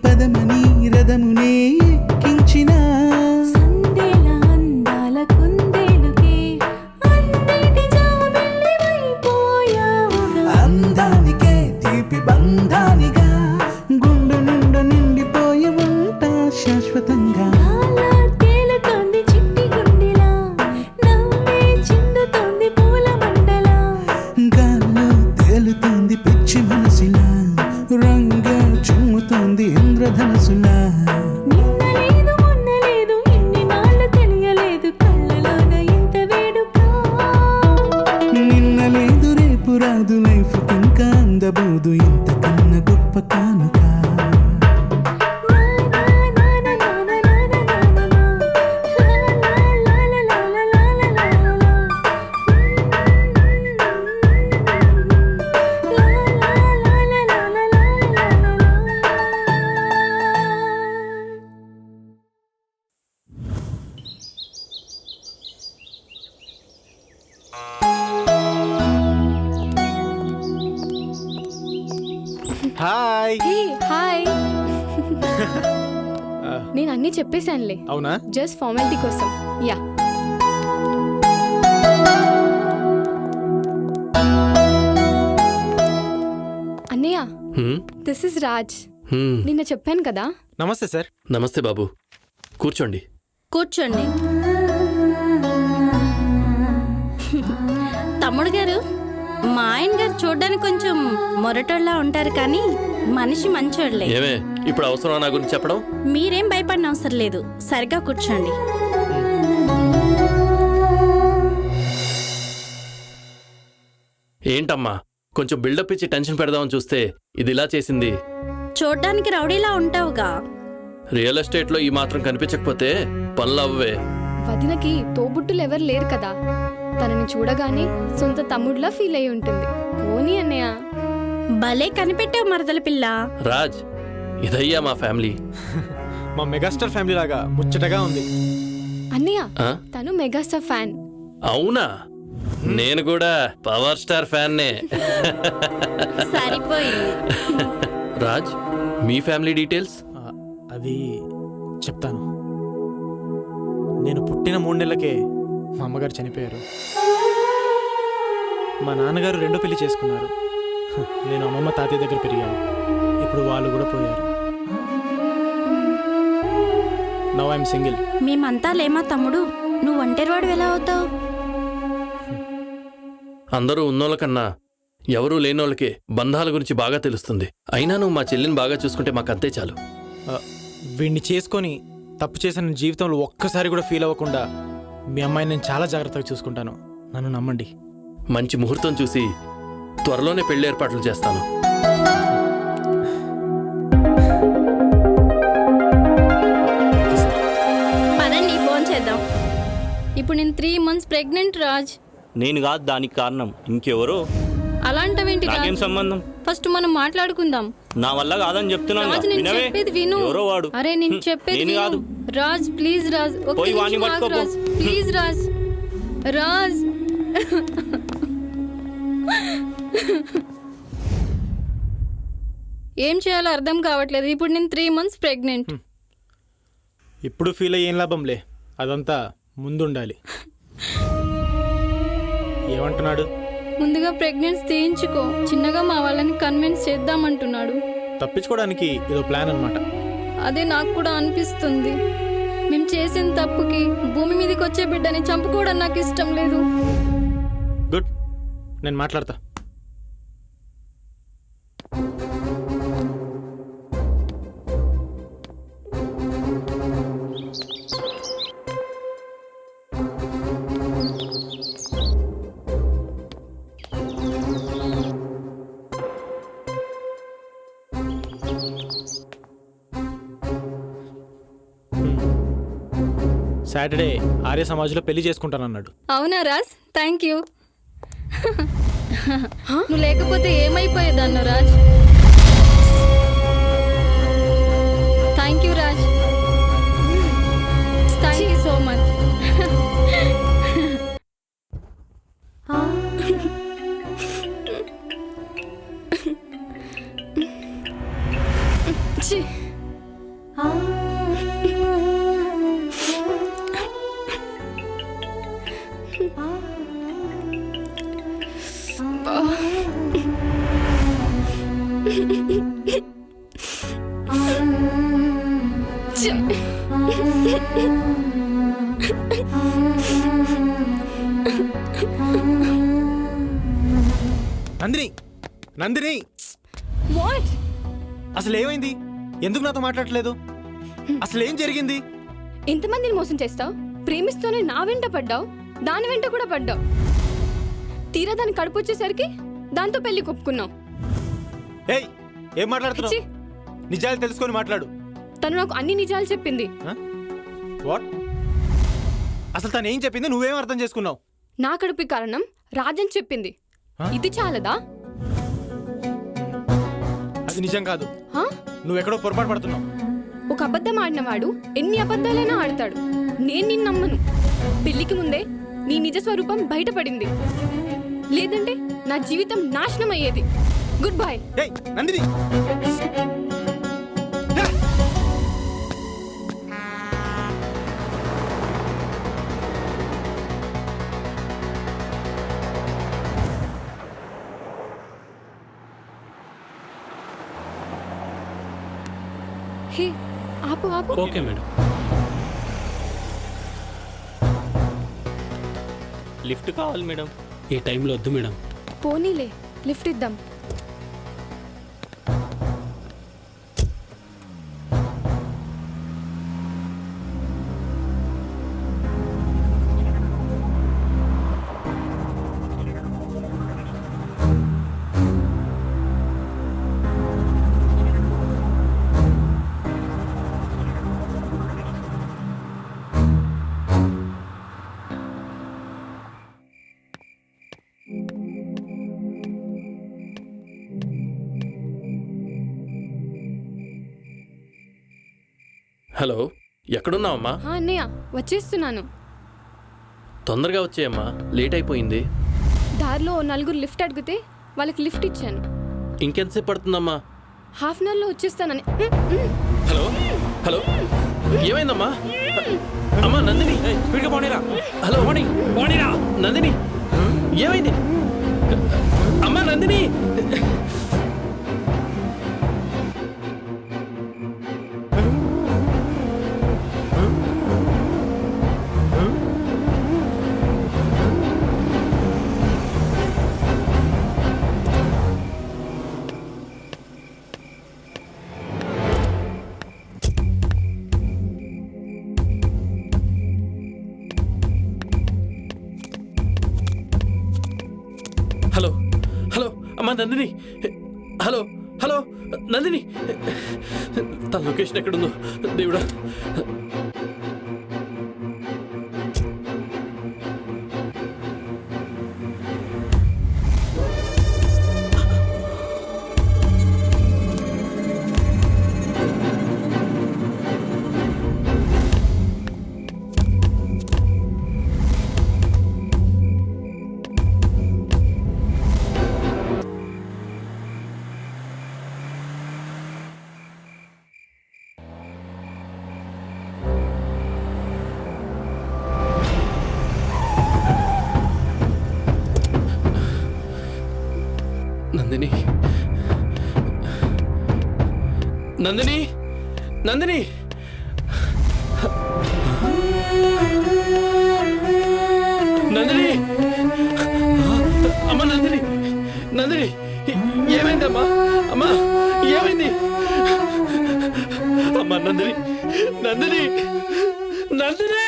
పదమని రథమునే ఎక్కించిన సందేల అందాల కుందేలుకే అన్నిటి జాబిల్లివైపోయావుగా అందానికే తీపి బంధానిగా గుండె నిండా నిండిపోయి ఉంటా శాశ్వతంగా గాల్లో తేలుతోంది చిట్టి గుండెలా నవ్వే చిందుతోంది పూల మండలా గాల్లో తేలుతుంది పిచ్చి మనసులా రంగ చుమ్ముతుంది ఇంద్రధనుసులా నిన్న లేదు మొన్న లేదు ఇన్ని నాళ్ళు తెలియలేదు కళ్ళలోన ఇంత వేడుక నిన్న లేదు రేపు రాదు లైఫ్ ఇంకా అందబోదు ఇంతకన్నా గొప్ప కానుక హాయ్ హే హాయ్ నేను అన్నీ చెప్పేశానులే అవునా జస్ట్ ఫార్మాలిటీ కోసం యా అన్నయ్య దిస్ ఇస్ రాజ్ నిన్న చెప్పాను కదా నమస్తే సార్ నమస్తే బాబు కూర్చోండి కూర్చోండి తమ్ముడు గారు మా ఆయన గారు చూడడానికి కొంచెం మొరటోళ్ళ ఉంటారు కానీ మనిషి మంచోళ్ళే ఏమే ఇప్పుడు అవసరం నా గురించి చెప్పడం మీరేం భయపడిన అవసరం లేదు సరిగా కూర్చోండి ఏంటమ్మా కొంచెం బిల్డప్ ఇచ్చి టెన్షన్ పెడదామని చూస్తే ఇది ఇలా చేసింది చూడ్డానికి రౌడీలా ఉంటావుగా రియల్ ఎస్టేట్లో ఈ మాత్రం కనిపించకపోతే పనులు అవ్వే వదినకి తోబుట్టులు ఎవరు లేరు కదా తనని చూడగానే సొంత తమ్ముడిలా ఫీల్ అయి ఉంటుంది పోనీ అన్నయ్య భలే కనిపెట్టావు మరదల పిల్ల రాజ్ ఇదయ్యా మా ఫ్యామిలీ మా మెగాస్టార్ ఫ్యామిలీ లాగా ముచ్చటగా ఉంది అన్నయ్య ఆ? తను మెగాస్టార్ ఫ్యాన్ అవునా నేను కూడా పవర్ స్టార్ ఫ్యాన్నే సరిపోయింది రాజ్ మీ ఫ్యామిలీ డీటెయిల్స్ అది చెప్తాను నేను పుట్టిన 3 నెలలకే మా అమ్మగారు చనిపోయారు మా నాన్నగారు రెండో పెళ్లి చేసుకున్నారు నేను అమ్మమ్మ తాతయ్య దగ్గర పెరిగాను ఇప్పుడు వాళ్ళు కూడా పోయారు నౌ ఐఎమ్ సింగిల్ మేమంతా లేమా తమ్ముడు నువ్వు ఒంటరివాడు ఎలా అవుతావు అందరూ ఉన్నోళ్ళ కన్నా ఎవరూ లేనోళ్ళకే బంధాల గురించి బాగా తెలుస్తుంది. అయినా నువ్వు మా చెల్లిని బాగా చూసుకుంటే మాకు అంతే చాలు. వీడిని చేసుకొని తప్పు చేసిన జీవితంలో ఒక్కసారి కూడా ఫీల్ అవ్వకుండా మీ అమ్మాయిని నేను చాలా జాగ్రత్తగా చూసుకుంటాను. నన్ను నమ్మండి. మంచి ముహూర్తం చూసి త్వరలోనే పెళ్లి ఏర్పాట్లు చేస్తాను. పదండి ఫోన్ చేద్దాం. ఇప్పుడు నేను 3 months ప్రెగ్నెంట్ రాజ్. నేను కాదు దానికి కారణం, ఇంకెవరో. అలాంటివేంటి రాజ్? నాకేం సంబంధం? ఫస్ట్ మనం మాట్లాడుకుందాం. నా వల్ల కాదని చెప్తున్నాను. రాజ్ నేను చెప్పేది విను. ఎవరో వాడు. అరే నేను చెప్పేది నేను విను. కాదు. రాజ్ ప్లీజ్ రాజ్, ఒక్క పోయి నిమిషం వాణ్ణి ఆగు పట్టుకోపో. రాజ్, ప్లీజ్ రాజ్. రాజ్ ఏం చేయాలో అర్థం కావట్లేదు. ఇప్పుడు నేను 3 months ప్రెగ్నెంట్. ఇప్పుడు ఫీల్ అయ్యేం లాభంలే, అదంతా ముందుండాలి. ఏమంటున్నాడు? ముందుగా ప్రెగ్నెన్సీ తీయించుకో, చిన్నగా మా వాళ్ళని కన్విన్స్ చేద్దామంటున్నాడు. తప్పించుకోవడానికి ఇదో ప్లాన్ అన్నమాట. అదే నాకు కూడా అనిపిస్తుంది. మేము చేసిన తప్పుకి భూమి మీదకి వచ్చే బిడ్డని చంపుకోవడం నాకు ఇష్టం లేదు. గుడ్, నేను మాట్లాడతా. సాటర్డే ఆర్య సమాజ్లో పెళ్లి చేసుకుంటానన్నాడు. అవునా రాజ్? Thank you. నువ్వు లేకపోతే ఏమైపోయేదన్ను Raj. Thank you Raj, thank you so much. Nandini, Nandini, what? అసలు ఏమైంది? ఎందుకు నాతో మాట్లాడట్లేదు? అసలు ఏం జరిగింది? ఎంతమందిని మోసం చేస్తావు? ప్రేమిస్తూనే నా వెంట పడ్డావు, దాని వెంట కూడా పడ్డావు. తీరా దాని కడుపు వచ్చేసరికి దాంతో పెళ్లి కొప్పుకున్నావు. ఏయ్, ఏం మాట్లాడుతున్నావు? నిజాలు తెలుసుకొని మాట్లాడు. తను నాకు అన్ని నిజాలు చెప్పింది. వాట్? అసలు తను ఏం చెప్పింది? నువ్వేం అర్థం చేసుకున్నావు? నా కడుపు కారణం రాజన్ చెప్పింది. ఇది చాలదా? అది నిజం కాదు. నువ్వెక్కడో పొరపాటు పడుతున్నావు. ఒక అబద్ధం ఆడినవాడు ఎన్ని అబద్ధాలైనా ఆడతాడు. నేను నిన్ను నమ్మను. పెళ్లికి ముందే నీ నిజ స్వరూపం బయటపడింది. లేదంటే నా జీవితం నాశనం అయ్యేది. Good bye. నందిని, హే ఆపు ఆపు. Okay madam. లిఫ్ట్ కావాలి మేడం. ఈ టైంలో వద్దు మేడం. పోనీలే, లిఫ్ట్ ఇద్దాం. హలో, ఎక్కడున్నావమ్మా? అన్నయ్య వచ్చేస్తున్నాను. తొందరగా వచ్చేయమ్మా, లేట్ అయిపోయింది. దారిలో 4 లిఫ్ట్ అడిగితే వాళ్ళకి లిఫ్ట్ ఇచ్చాను. ఇంకెంతసేపు పడుతుందమ్మా? హాఫ్ అన్ అవర్లో వచ్చేస్తానని. హలో హలో, ఏమైందమ్మా? అమ్మా నందిని, స్పీడ్గా పోనీరా. హలో పోనీరా. నందిని, ఏమైంది? అమ్మా నందిని, అమ్మా నందిని, హలో హలో నందిని, తన లొకేషన్ ఎక్కడుందో దేవుడా. నందిని, నందిని, నందిని, నందిని, అమ్మ నందిని, నందిని, ఏమైందమ్మా? అమ్మా ఏమైంది? అమ్మ నందిని, నందిని, నందిని.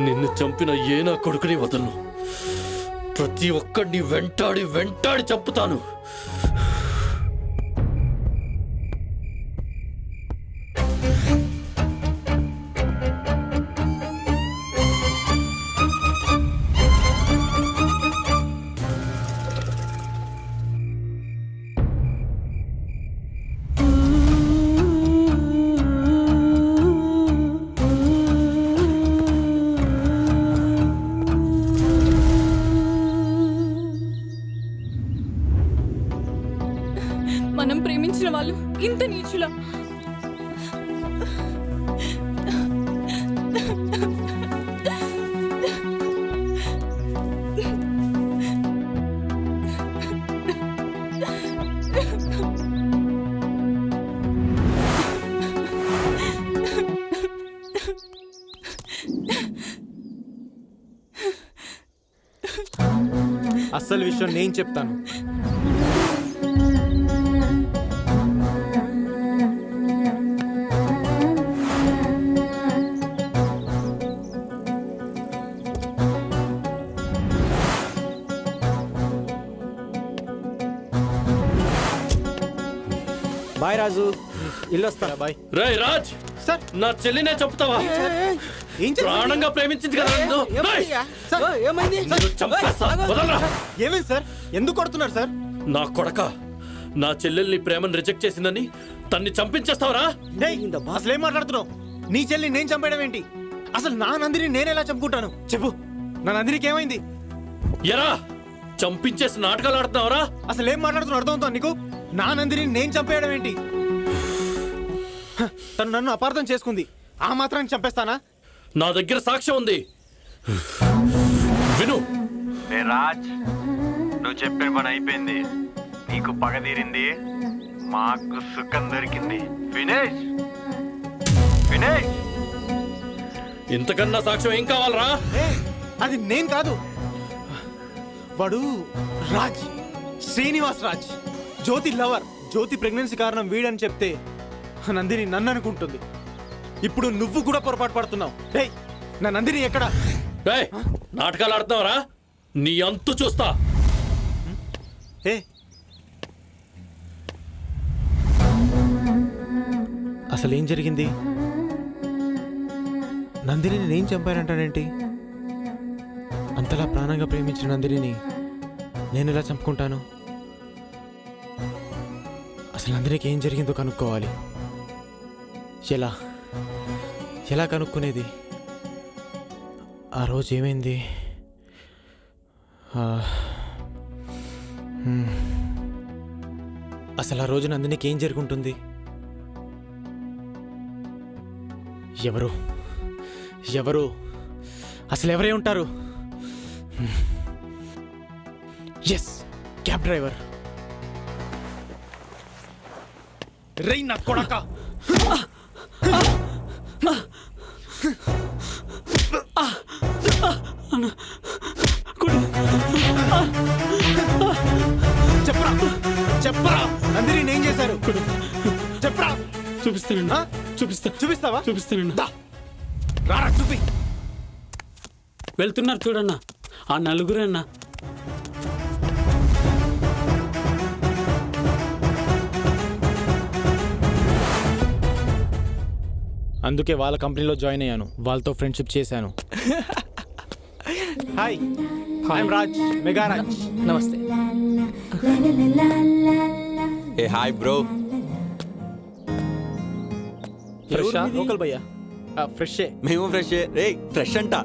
నిన్ను చంపిన ఏ నా కొడుకుని వదలను. ప్రతి ఒక్కడిని వెంటాడి వెంటాడి చంపుతాను. మనం ప్రేమించిన వాళ్ళు ఇంత నీచులా? అస్సలు విషయం నేను చెప్తాను. బాయ్ రాజు, ఇల్లు వస్తా. బాయ్. రేయ్ రాజ్, సార్ నా చెల్లినే చెప్తావా? ప్రాణంగా ప్రేమించింది కదా నన్ను. రేయ్, నిన్ను చంపేస్తా. వదలరా. ఏమైంది సార్? ఎందుకు కొడుతున్నారు సార్? నా కొడక, నా చెల్లెల్ని ప్రేమను రిజెక్ట్ చేసిందని తన్ని చంపించేస్తావరా? అసలు ఏం మాట్లాడుతున్నావు? నీ చెల్లి నేను చంపేయడం ఏంటి? అసలు నా నందిని నేను ఎలా చంపుకుంటాను చెప్పు. నా నందినికి ఏమైంది? ఎరా చంపించేసి నాటకాలు ఆడుతున్నావరా? అసలు ఏం మాట్లాడుతున్నావు అర్థం అవుతా నీకు? నా నందిని నేను చంపేయడం ఏంటి? తను నన్ను అపార్థం చేసుకుంది, ఆ మాత్రాన్ని చంపేస్తానా? నా దగ్గర సాక్ష్యం ఉంది, విను. రాజ్, నువ్వు చెప్పిన పని అయిపోయింది. నీకు పగ తీరింది, మాకు సుఖం దొరికింది. Finish finish. ఇంతకన్నా సాక్ష్యం ఏం కావాలరా? అది నేను కాదు, వాడు రాజ్, శ్రీనివాస్ రాజ్, జ్యోతి లవర్. జ్యోతి ప్రెగ్నెన్సీ కారణం వీడని చెప్తే నందిని నన్ను అనుకుంటుంది. ఇప్పుడు నువ్వు కూడా పొరపాటు పడుతున్నావు. ఏయ్, నా నందిని ఎక్కడ? నాటకాలు ఆడుతున్నావరా? నీ అంతు చూస్తా. ఏ అసలు ఏం జరిగింది? నందిని నేను చంపానంటానేంటి? అంతలా ప్రాణంగా ప్రేమించిన నందిని నేను ఎలా చంపుకుంటాను? అసలు నందినికి ఏం జరిగిందో కనుక్కోవాలి. ఎలా ఎలా కనుక్కునేది? ఆ రోజు ఏమైంది? అసలు ఆ రోజు నందినికి ఏం జరుగుంటుంది? ఎవరు ఎవరు అసలు ఎవరే ఉంటారు? Yes, cab driver. రేయ్ నా కొడక, చెప్పరా చెప్పరా, నందిని ఏం చేశారు? చెప్పరా. చూపిస్తానండి. చూపిస్తావా? చూపిస్తానండి. రారా చూపి. వెళ్తున్నారు చూడన్నా, ఆ నలుగురే అన్నా. అందుకే వాళ్ళ కంపెనీలో జాయిన్ అయ్యాను, వాళ్ళతో ఫ్రెండ్షిప్ చేశాను. Hi, I'm Raj, mega Raj. నమస్తే. ఏ హాయ్ బ్రో. ఫ్రెషా? లోకల్ భయ్యా. ఫ్రెషే. మేము ఫ్రెష్. రే ఫ్రెష్ అంట.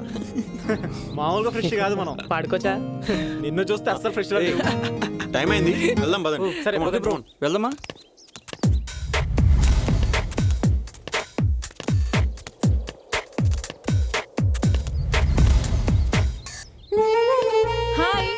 మామూలుగా ఫ్రెష్ కాదు మనం. పాడుకోవచ్చా? నిన్ను చూస్తే అస్సలు ఫ్రెష్ టైం అయింది, వెళ్దాం పదండి. సరే బ్రో, వెళ్దామా? హాయ్.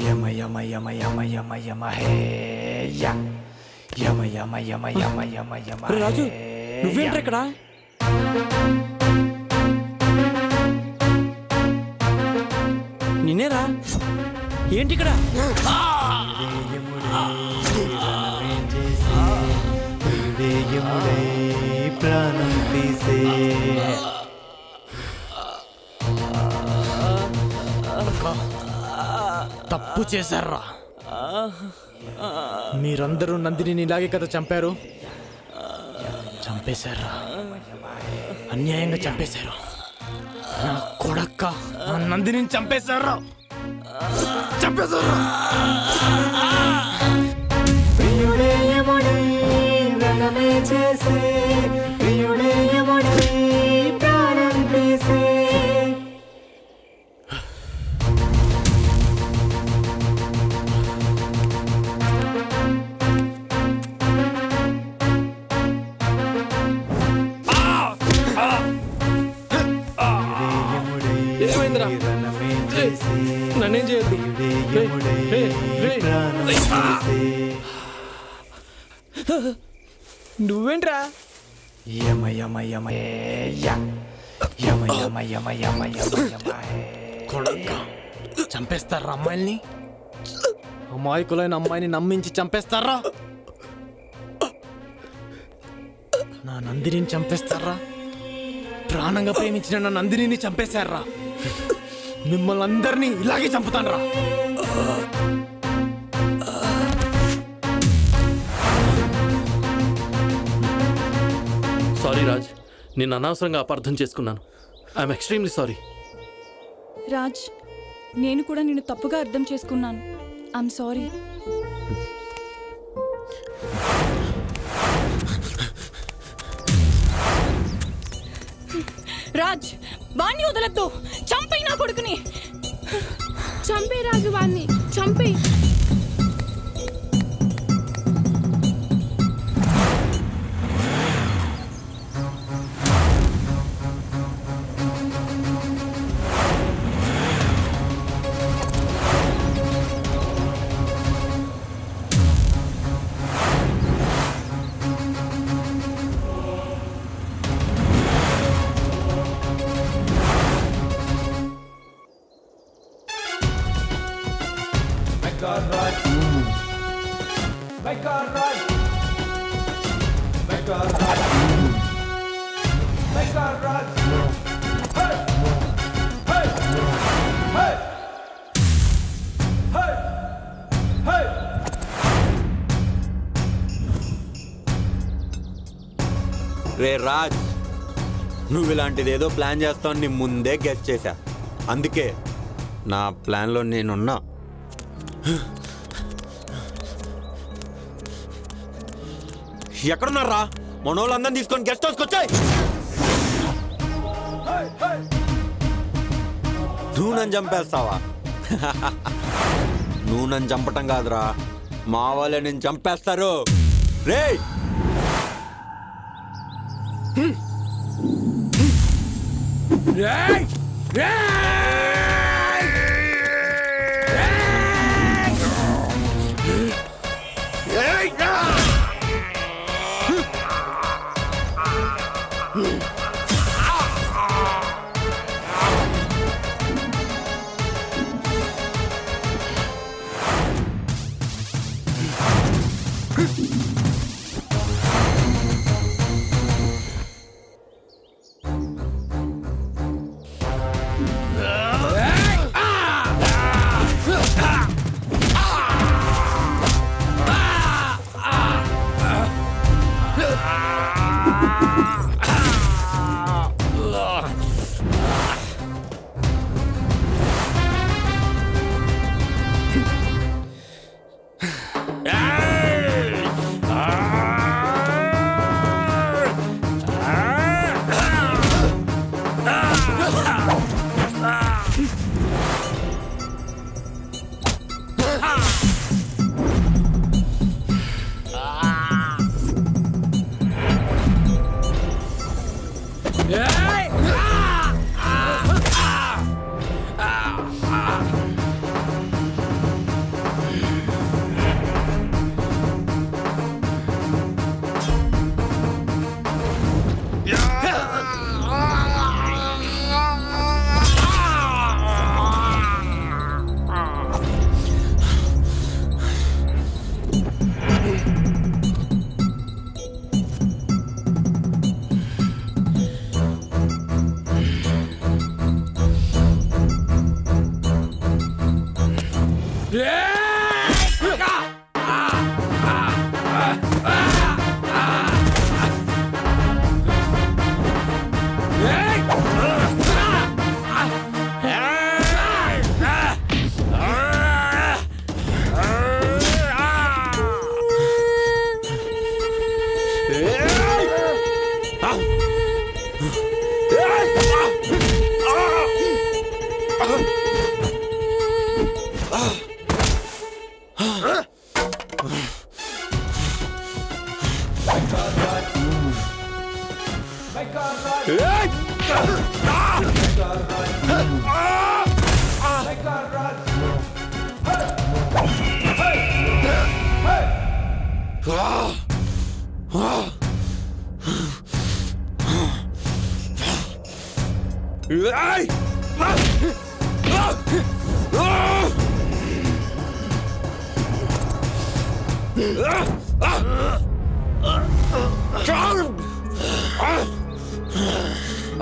యమ యమ యమ యమ యమ యమ హే యమ యమ యమ యమ యమ యమ యమ. రాజు, నువ్వేంట్రా ఇక్కడ? నిన్నేరా? ఏంటి ఇక్కడ? ప్రాణం తీసే తప్పు చేశారా? మీరందరూ నందిని ఇలాగే కదా చంపారు? చంపేశారా? అన్యాయంగా చంపేశారు. నా కొడక్క, ఆ నందిని చంపేశారా? చంపేశారా? ప్రియుడే యముడై రణమే చేసే, ప్రియుడే యముడై ప్రాణం తీసే. ఏమైందిరా? నన్నేం చేయొద్దు. నువ్వేంట్రా? యమ యమ యమ యమ యమ యమ యమ యమ యమ హే. కొడక్క, చంపేస్తారా అమ్మాయిల్ని? అమాయకులైన అమ్మాయిని నమ్మించి చంపేస్తారా? నా నందిని చంపేస్తారా? ప్రాణంగా ప్రేమించిన నా నందిని చంపేశారా? మిమ్మల్ని అందరినీ ఇలాగే చంపుతానరా? సారీ రాజ్, నేను అనవసరంగా అపార్థం చేసుకున్నాను. I'm extremely sorry. రాజ్, నేను కూడా నిన్ను తప్పుగా అర్థం చేసుకున్నాను. I'm sorry. రాజ్, వాణ్ణి వదలొద్దు. చంపై నా కొడుకుని. చంపే రాజు, వాణ్ణి చంపే. రే రాజ్, నువ్వు ఇలాంటిది ఏదో ప్లాన్ చేస్తావు నీ ముందే గెస్ చేశా. అందుకే నా ప్లాన్లో నేనున్నా. ఎక్కడున్నారా మనోళ్ళందరినీ తీసుకొని గెస్ట్ హౌస్కి వచ్చాయి. నువ్వు నన్ను చంపేస్తావా? నువ్వు నన్ను చంపటం కాదురా, మా వాళ్ళే నేను చంపేస్తారు. రే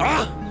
Ah!